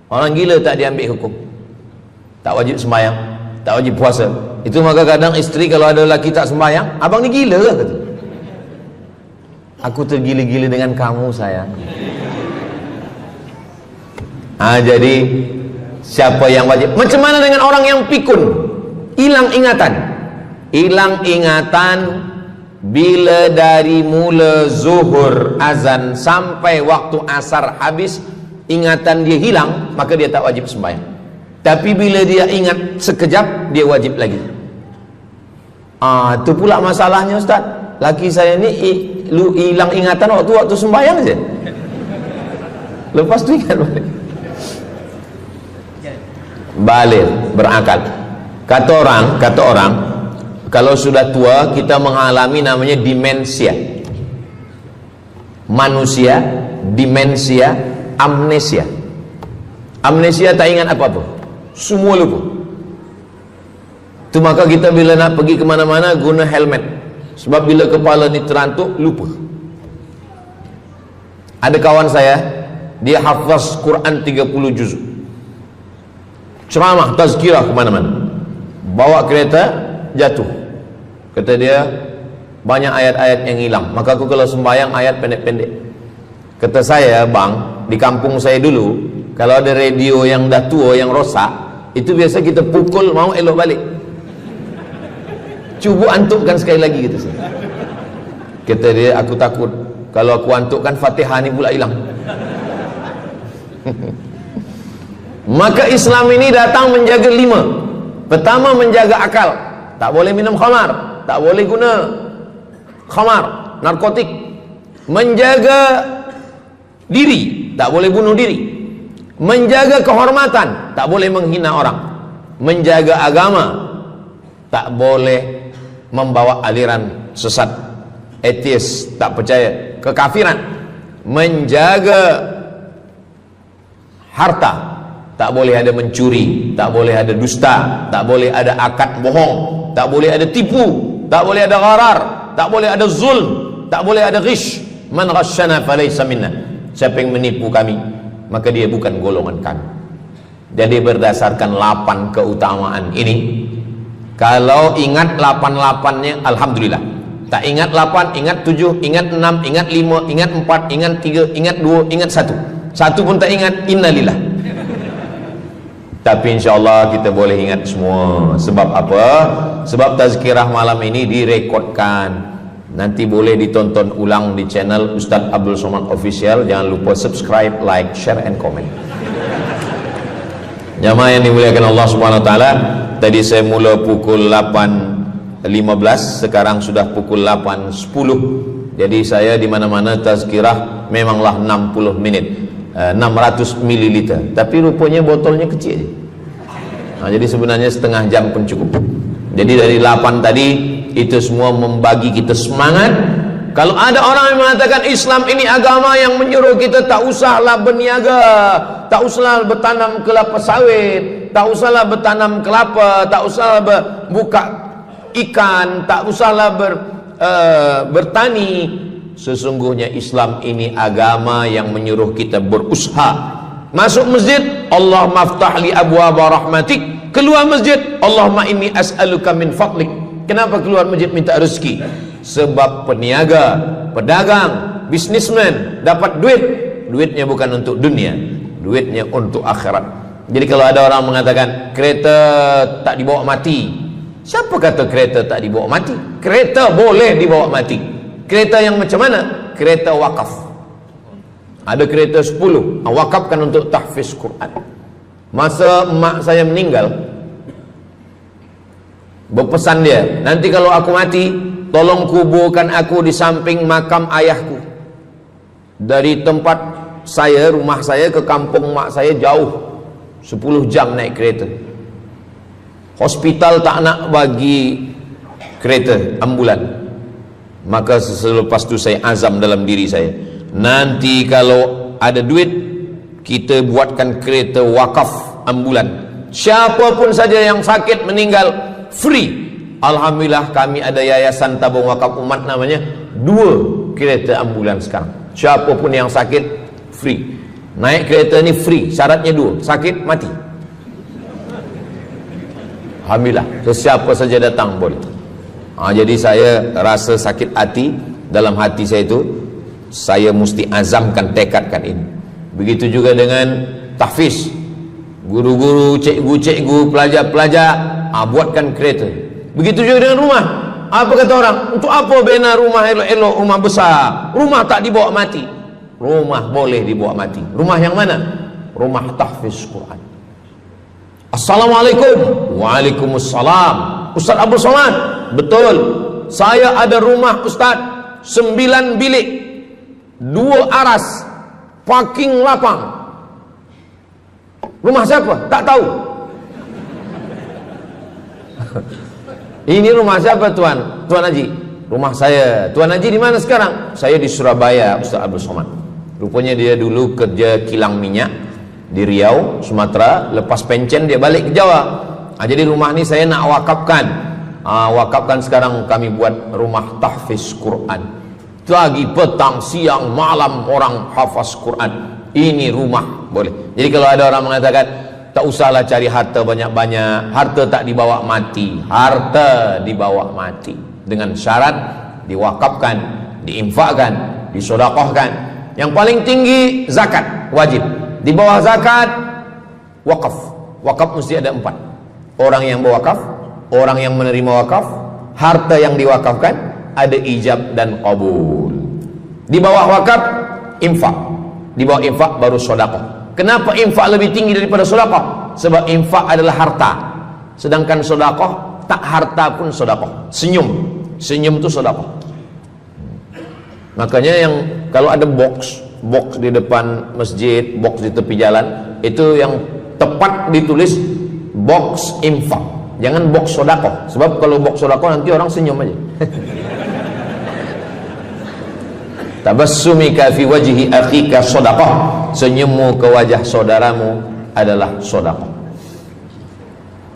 B: Orang gila tak diambil hukum, tak wajib sembahyang, tak wajib puasa. Itu maka kadang isteri kalau ada lelaki tak sembahyang, abang ni gila ke? Kata, aku tergila-gila dengan kamu sayang. Jadi siapa yang wajib? Macam mana dengan orang yang pikun, hilang ingatan? Hilang ingatan bila dari mula zuhur azan sampai waktu asar habis, ingatan dia hilang, maka dia tak wajib sembahyang. Tapi bila dia ingat sekejap, dia wajib lagi. Itu pula masalahnya Ustaz. Laki saya ni hilang ingatan waktu sembahyang saja. Lepas tu ingat balik berakal. Kata orang kalau sudah tua kita mengalami namanya demensia. Manusia demensia, amnesia. Amnesia tak ingat apa-apa, semua lupa. Itu maka kita bila nak pergi ke mana-mana guna helmet, sebab bila kepala ni terantuk lupa. Ada kawan saya, dia hafaz Quran 30 juz, ceramah tazkirah ke mana-mana, bawa kereta jatuh. Kata dia banyak ayat-ayat yang hilang, maka aku kalau sembahyang ayat pendek-pendek. Kata saya, bang, di kampung saya dulu kalau ada radio yang dah tua yang rosak, itu biasa kita pukul mau elok balik. Cuba antukkan sekali lagi, kata saya. Kata dia, aku takut kalau aku antukkan Fatihah ni pula hilang. Maka Islam ini datang menjaga 5. Pertama, menjaga akal. Tak boleh minum khamar, tak boleh guna khamar, narkotik. Menjaga diri, tak boleh bunuh diri. Menjaga kehormatan, tak boleh menghina orang. Menjaga agama, tak boleh membawa aliran sesat, ateis, tak percaya, kekafiran. Menjaga harta, tak boleh ada mencuri, tak boleh ada dusta, tak boleh ada akad bohong, tak boleh ada tipu, tak boleh ada gharar, tak boleh ada zulm, tak boleh ada ghish. Man ghasyana falaysa minna. Siapa yang menipu kami, maka dia bukan golongan kami. Jadi berdasarkan 8 keutamaan ini, kalau ingat 8-8-nya alhamdulillah. Tak ingat 8, ingat 7, ingat 6, ingat 5, ingat 4, ingat 3, ingat 2, ingat 1. Satu pun tak ingat, innalillah. Tapi insyaAllah kita boleh ingat semua. Sebab apa? Sebab tazkirah malam ini direkodkan, nanti boleh ditonton ulang di channel Ustaz Abdul Somad Official. Jangan lupa subscribe, like, share, and comment. Jamaah yang dimuliakan Allah Subhanahu Wa Taala, tadi saya mula pukul 8.15, sekarang sudah pukul 8.10. Jadi saya di mana-mana tazkirah memanglah 60 menit, 600 ml, tapi rupanya botolnya kecil. Jadi sebenarnya setengah jam pun cukup. Jadi dari 8 tadi itu semua membagi kita semangat. Kalau ada orang yang mengatakan Islam ini agama yang menyuruh kita tak usahlah berniaga, tak usahlah bertanam kelapa sawit, tak usahlah bertanam kelapa, tak usahlah buka ikan, tak usahlah bertani. Sesungguhnya Islam ini agama yang menyuruh kita berusaha. Masuk masjid, Allah maftah li abwaba rahmatik. Keluar masjid, Allahumma inni as'aluka min fadlik. Kenapa keluar masjid minta rezeki? Sebab peniaga, pedagang, bisnismen dapat duit, duitnya bukan untuk dunia, duitnya untuk akhirat. Jadi kalau ada orang mengatakan kereta tak dibawa mati, siapa kata kereta tak dibawa mati? Kereta boleh dibawa mati. Kereta yang macam mana? Kereta wakaf. Ada kereta 10, wakafkan untuk tahfiz Quran. Masa emak saya meninggal, berpesan dia, nanti kalau aku mati, tolong kuburkan aku di samping makam ayahku. Dari tempat saya, rumah saya ke kampung mak saya jauh, 10 jam naik kereta. Hospital tak nak bagi kereta ambulan. Maka selepas itu saya azam dalam diri saya, nanti kalau ada duit, kita buatkan kereta wakaf ambulan. Siapapun saja yang sakit meninggal, free, Alhamdulillah kami ada yayasan tabung wakaf umat namanya, 2 kereta ambulans sekarang. Siapapun yang sakit free. Naik kereta ni free, syaratnya 2, sakit mati. Alhamdulillah, sesiapa saja datang boleh. Jadi saya rasa sakit hati, dalam hati saya itu saya mesti azamkan, tekadkan ini. Begitu juga dengan tahfiz, guru-guru, cikgu-cikgu, pelajar-pelajar, buatkan kereta. Begitu juga dengan rumah. Apa kata orang? Untuk apa bina rumah elok-elok, rumah besar? Rumah tak dibawa mati. Rumah boleh dibawa mati. Rumah yang mana? Rumah tahfiz Quran. Assalamualaikum. Waalaikumsalam. Ustaz Abdul Somad, betul, saya ada rumah Ustaz, 9 bilik, 2 aras, parking lapang. Rumah siapa? Tak tahu. Ini rumah siapa Tuan? Tuan Haji. Rumah saya. Tuan Haji di mana sekarang? Saya di Surabaya, Ustaz Abdul Somad. Rupanya dia dulu kerja kilang minyak di Riau, Sumatera. Lepas pencen dia balik ke Jawa. Jadi rumah ni saya nak wakafkan. Wakafkan sekarang kami buat rumah tahfiz Quran. Pagi, petang, siang, malam orang hafaz Quran. Ini rumah boleh. Jadi kalau ada orang mengatakan tak usahlah cari harta banyak-banyak, harta tak dibawa mati. Harta dibawa mati dengan syarat diwakafkan, diinfakkan, disedekahkan. Yang paling tinggi zakat wajib. Di bawah zakat wakaf. Wakaf mesti ada 4. Orang yang berwakaf, orang yang menerima wakaf, harta yang diwakafkan, ada ijab dan qabul. Di bawah wakaf infak. Di bawah infak baru sedekah. Kenapa infak lebih tinggi daripada sedekah? Sebab infak adalah harta, sedangkan sedekah tak harta pun sedekah. Senyum itu sedekah. Makanya yang kalau ada box di depan masjid, box di tepi jalan, itu yang tepat ditulis box infak, jangan box sedekah. Sebab kalau box sedekah nanti orang senyum aja. Tabassumika fi wajhi akhika sedekah. Senyummu ke wajah saudaramu adalah sedekah.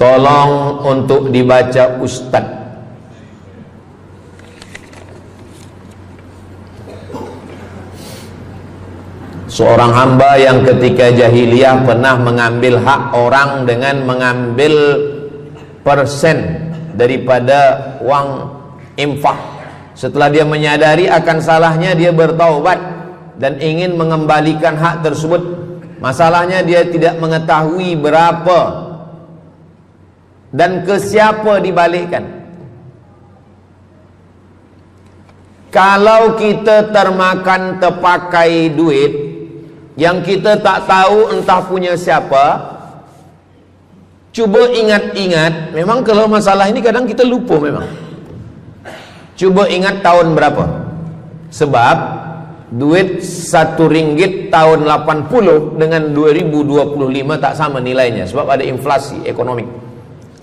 B: Tolong untuk dibaca Ustaz. Seorang hamba yang ketika jahiliyah pernah mengambil hak orang dengan mengambil persen daripada uang infak. Setelah dia menyadari akan salahnya, dia bertaubat dan ingin mengembalikan hak tersebut. Masalahnya dia tidak mengetahui berapa dan ke siapa dibalikkan. Kalau kita termakan terpakai duit yang kita tak tahu entah punya siapa, cuba ingat-ingat. Memang kalau masalah ini kadang kita lupa memang. Coba ingat tahun berapa. Sebab duit RM1 tahun 80 dengan 2025 tak sama nilainya, sebab ada inflasi ekonomi.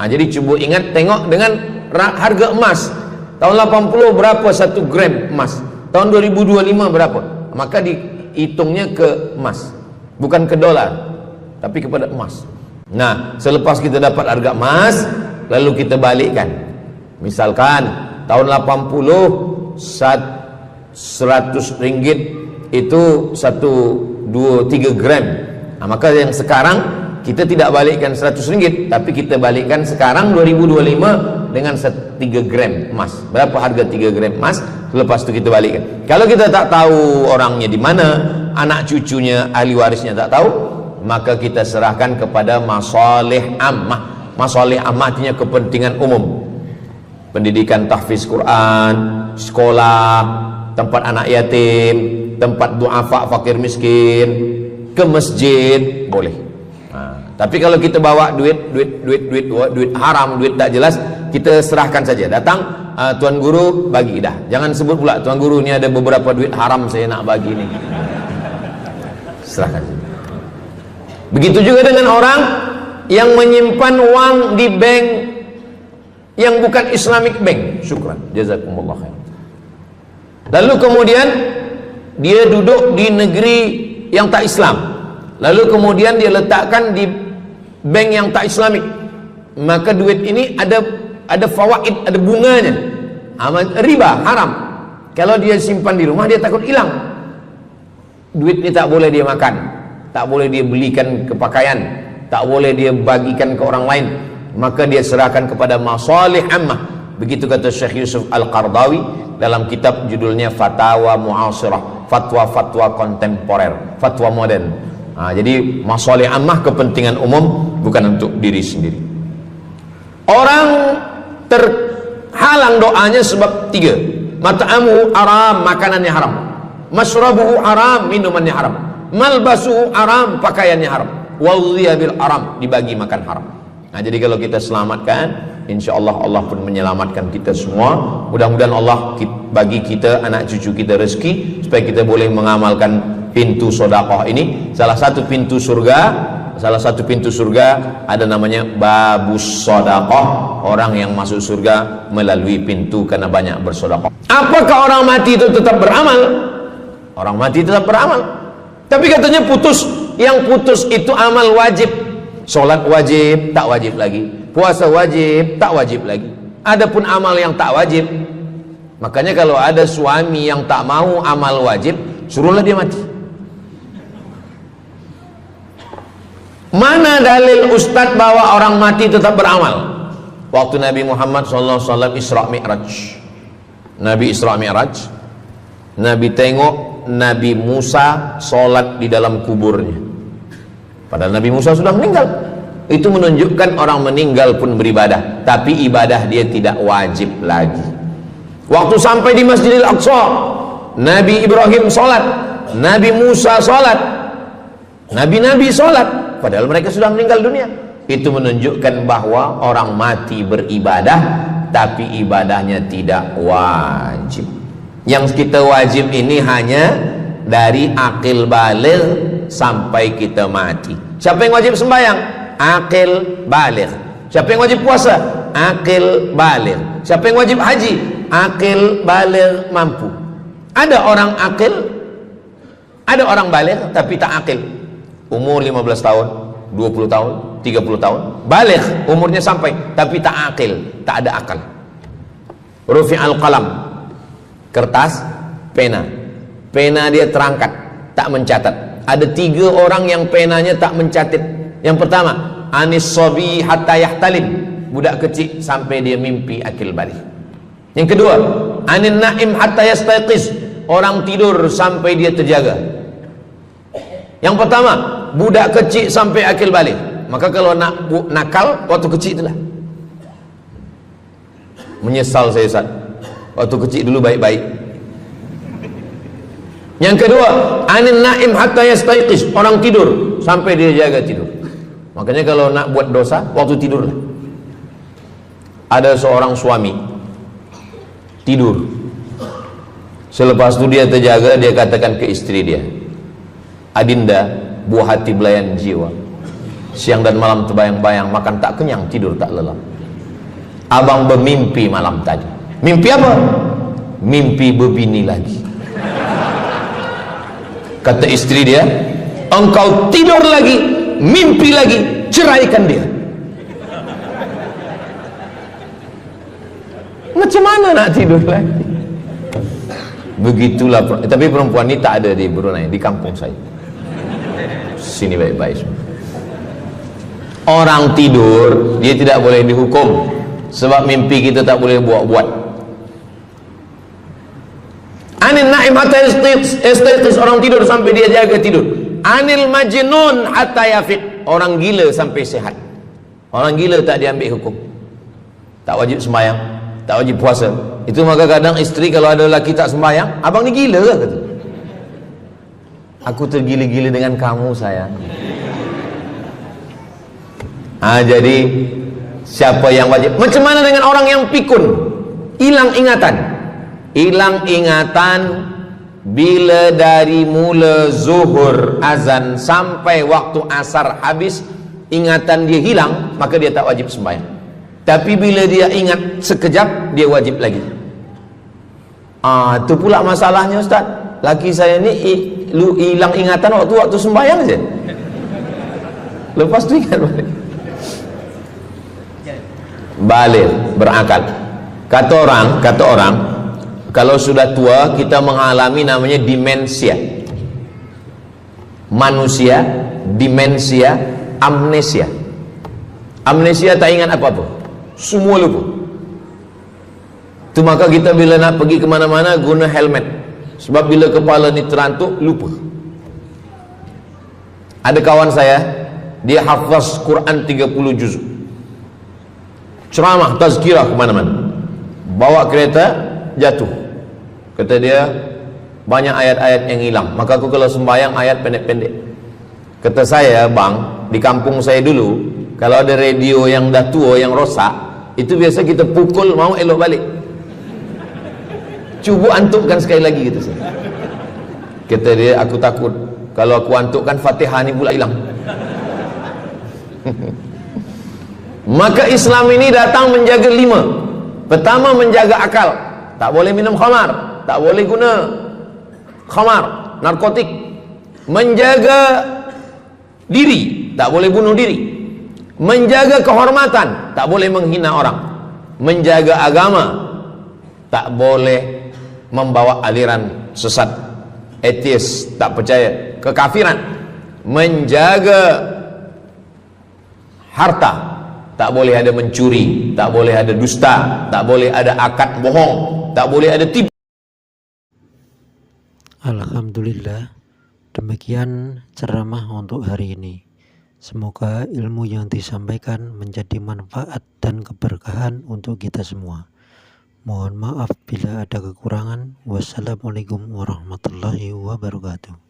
B: Jadi coba ingat, tengok dengan harga emas. Tahun 80 berapa 1 gram emas? Tahun 2025 berapa? Maka dihitungnya ke emas, bukan ke dolar, tapi kepada emas. Nah, selepas kita dapat harga emas, lalu kita balikkan. Misalkan tahun 80 100 ringgit itu 3 gram. Maka yang sekarang kita tidak balikkan 100 ringgit, tapi kita balikkan sekarang 2025 dengan 3 gram emas. Berapa harga 3 gram emas? Lepas itu kita balikkan. Kalau kita tak tahu orangnya di mana, anak cucunya, ahli warisnya tak tahu, maka kita serahkan kepada masalih ammah. Masalih ammah artinya kepentingan umum. Pendidikan tahfiz Quran, sekolah, tempat anak yatim, tempat duafa fakir miskin, ke masjid boleh. Tapi kalau kita bawa duit haram, duit tak jelas, kita serahkan saja. Datang, tuan guru bagi dah. Jangan sebut pula tuan guru ni ada beberapa duit haram saya nak bagi ni. Serahkan. Begitu juga dengan orang yang menyimpan uang di bank yang bukan Islamic bank. Syukran, jazakumullah khair. Lalu kemudian dia duduk di negeri yang tak Islam, lalu kemudian dia letakkan di bank yang tak Islamik. Maka duit ini ada ada fawaid, ada bunganya. Riba haram. Kalau dia simpan di rumah dia takut hilang. Duit ini tak boleh dia makan, tak boleh dia belikan ke pakaian, tak boleh dia bagikan ke orang lain, maka dia serahkan kepada masalih ammah. Begitu kata Syekh Yusuf Al-Qardawi dalam kitab judulnya Fatawa Mu'asirah, fatwa-fatwa kontemporer, fatwa modern. Jadi masalih ammah, kepentingan umum, bukan untuk diri sendiri. Orang terhalang doanya sebab 3. Mat'amuhu haram, makanannya haram. Masrabuhu haram, minumannya haram. Malbasuhu haram, pakaiannya haram. Wadhiya bil haram, dibagi makan haram. Jadi kalau kita selamatkan, insyaallah Allah pun menyelamatkan kita semua. Mudah-mudahan Allah bagi kita, anak cucu kita rezeki supaya kita boleh mengamalkan pintu sedekah ini. Salah satu pintu surga ada namanya babus sedekah. Orang yang masuk surga melalui pintu karena banyak bersedekah. Apakah orang mati itu tetap beramal? Orang mati tetap beramal. Tapi katanya putus. Yang putus itu amal wajib. Sholat wajib, tak wajib lagi. Puasa wajib, tak wajib lagi. Adapun amal yang tak wajib, makanya kalau ada suami yang tak mau amal wajib, suruhlah dia mati. Mana dalil Ustadz bahwa orang mati tetap beramal? Waktu Nabi Muhammad SAW Isra Mi'raj, Nabi Isra Mi'raj, Nabi tengok Nabi Musa sholat di dalam kuburnya. Padahal Nabi Musa sudah meninggal. Itu menunjukkan orang meninggal pun beribadah, tapi ibadah dia tidak wajib lagi. Waktu sampai di Masjidil Aqsa, Nabi Ibrahim sholat, Nabi Musa sholat, Nabi-Nabi sholat, padahal mereka sudah meninggal dunia. Itu menunjukkan bahwa orang mati beribadah, tapi ibadahnya tidak wajib. Yang kita wajib ini hanya dari akil baligh sampai kita mati. Siapa yang wajib sembahyang? Akil baligh. Siapa yang wajib puasa? Akil baligh. Siapa yang wajib haji? Akil baligh mampu. Ada orang akil, ada orang baligh tapi tak akil. Umur 15 tahun, 20 tahun, 30 tahun, baligh, umurnya sampai tapi tak akil, tak ada akal. Rufi'al qalam, kertas, pena. Pena dia terangkat, tak mencatat. Ada 3 orang yang penanya tak mencatat. Yang pertama, anis sobi hatta yahtalim, budak kecil sampai dia mimpi akil balik. Yang kedua, anin naim hatta yastayqiz, orang tidur sampai dia terjaga. Yang pertama, budak kecil sampai akil balik. Maka kalau nak nakal waktu kecil itulah. Menyesal saya Ustaz, waktu kecil dulu baik-baik. Yang kedua, anin naim hatta yastayqiz, orang tidur sampai dia jaga tidur. Makanya kalau nak buat dosa, waktu tidurlah. Ada seorang suami tidur, selepas itu dia terjaga, dia katakan ke istri dia, Adinda, buah hati belayan jiwa, siang dan malam terbayang-bayang, makan tak kenyang, tidur tak lelap. Abang bermimpi malam tadi. Mimpi apa? Mimpi berbini lagi. Kata istri dia, engkau tidur lagi, mimpi lagi, ceraikan dia. Macam mana nak tidur lagi? Begitulah. Tapi perempuan ini tak ada di Brunei, di kampung saya. Sini baik-baik. Orang tidur, dia tidak boleh dihukum, sebab mimpi kita tak boleh buat-buat. Anil naim hatta yastayqiz, orang tidur sampai dia jaga tidur. Anil majnun hatta yafiq, orang gila sampai sehat. Orang gila tak diambil hukum, tak wajib sembahyang, tak wajib puasa. Itu maka kadang isteri kalau ada lelaki tak sembahyang, abang ni gila ke? Kata, aku tergila-gila dengan kamu sayang. Jadi siapa yang wajib? Macam mana dengan orang yang pikun, hilang ingatan? Hilang ingatan bila dari mula zuhur azan sampai waktu asar habis, ingatan dia hilang, maka dia tak wajib sembahyang. Tapi bila dia ingat sekejap, dia wajib lagi. Itu pula masalahnya Ustaz. Laki saya ni hilang ingatan waktu sembahyang je. Lepas tu ingat balik. baligh, berakal. Kata orang, kalau sudah tua kita mengalami namanya demensia. Manusia, demensia, amnesia. Amnesia tak ingat apa-apa, semua lupa. Itu maka kita bila nak pergi kemana-mana guna helmet, sebab bila kepala ni terantuk lupa. Ada kawan saya, dia hafaz Quran 30 juzuk, ceramah tazkirah kemana-mana, bawa kereta jatuh. Kata dia banyak ayat-ayat yang hilang, maka aku kalau sembahyang ayat pendek-pendek. Kata saya, bang, di kampung saya dulu kalau ada radio yang dah tua yang rosak, itu biasa kita pukul mau elok balik. Cuba antukkan sekali lagi, kata saya. Kata dia, aku takut kalau aku antukkan Fatihah ni pula hilang. Maka Islam ini datang menjaga 5. Pertama, menjaga akal. Tak boleh minum khamar, tak boleh guna khamar, narkotik. Menjaga diri, tak boleh bunuh diri. Menjaga kehormatan, tak boleh menghina orang. Menjaga agama, tak boleh membawa aliran sesat, ateis, tak percaya, kekafiran. Menjaga harta, tak boleh ada mencuri, tak boleh ada dusta, tak boleh ada akad bohong, tak boleh ada tipu.
C: Alhamdulillah, demikian ceramah untuk hari ini. Semoga ilmu yang disampaikan menjadi manfaat dan keberkahan untuk kita semua. Mohon maaf bila ada kekurangan. Wassalamualaikum warahmatullahi wabarakatuh.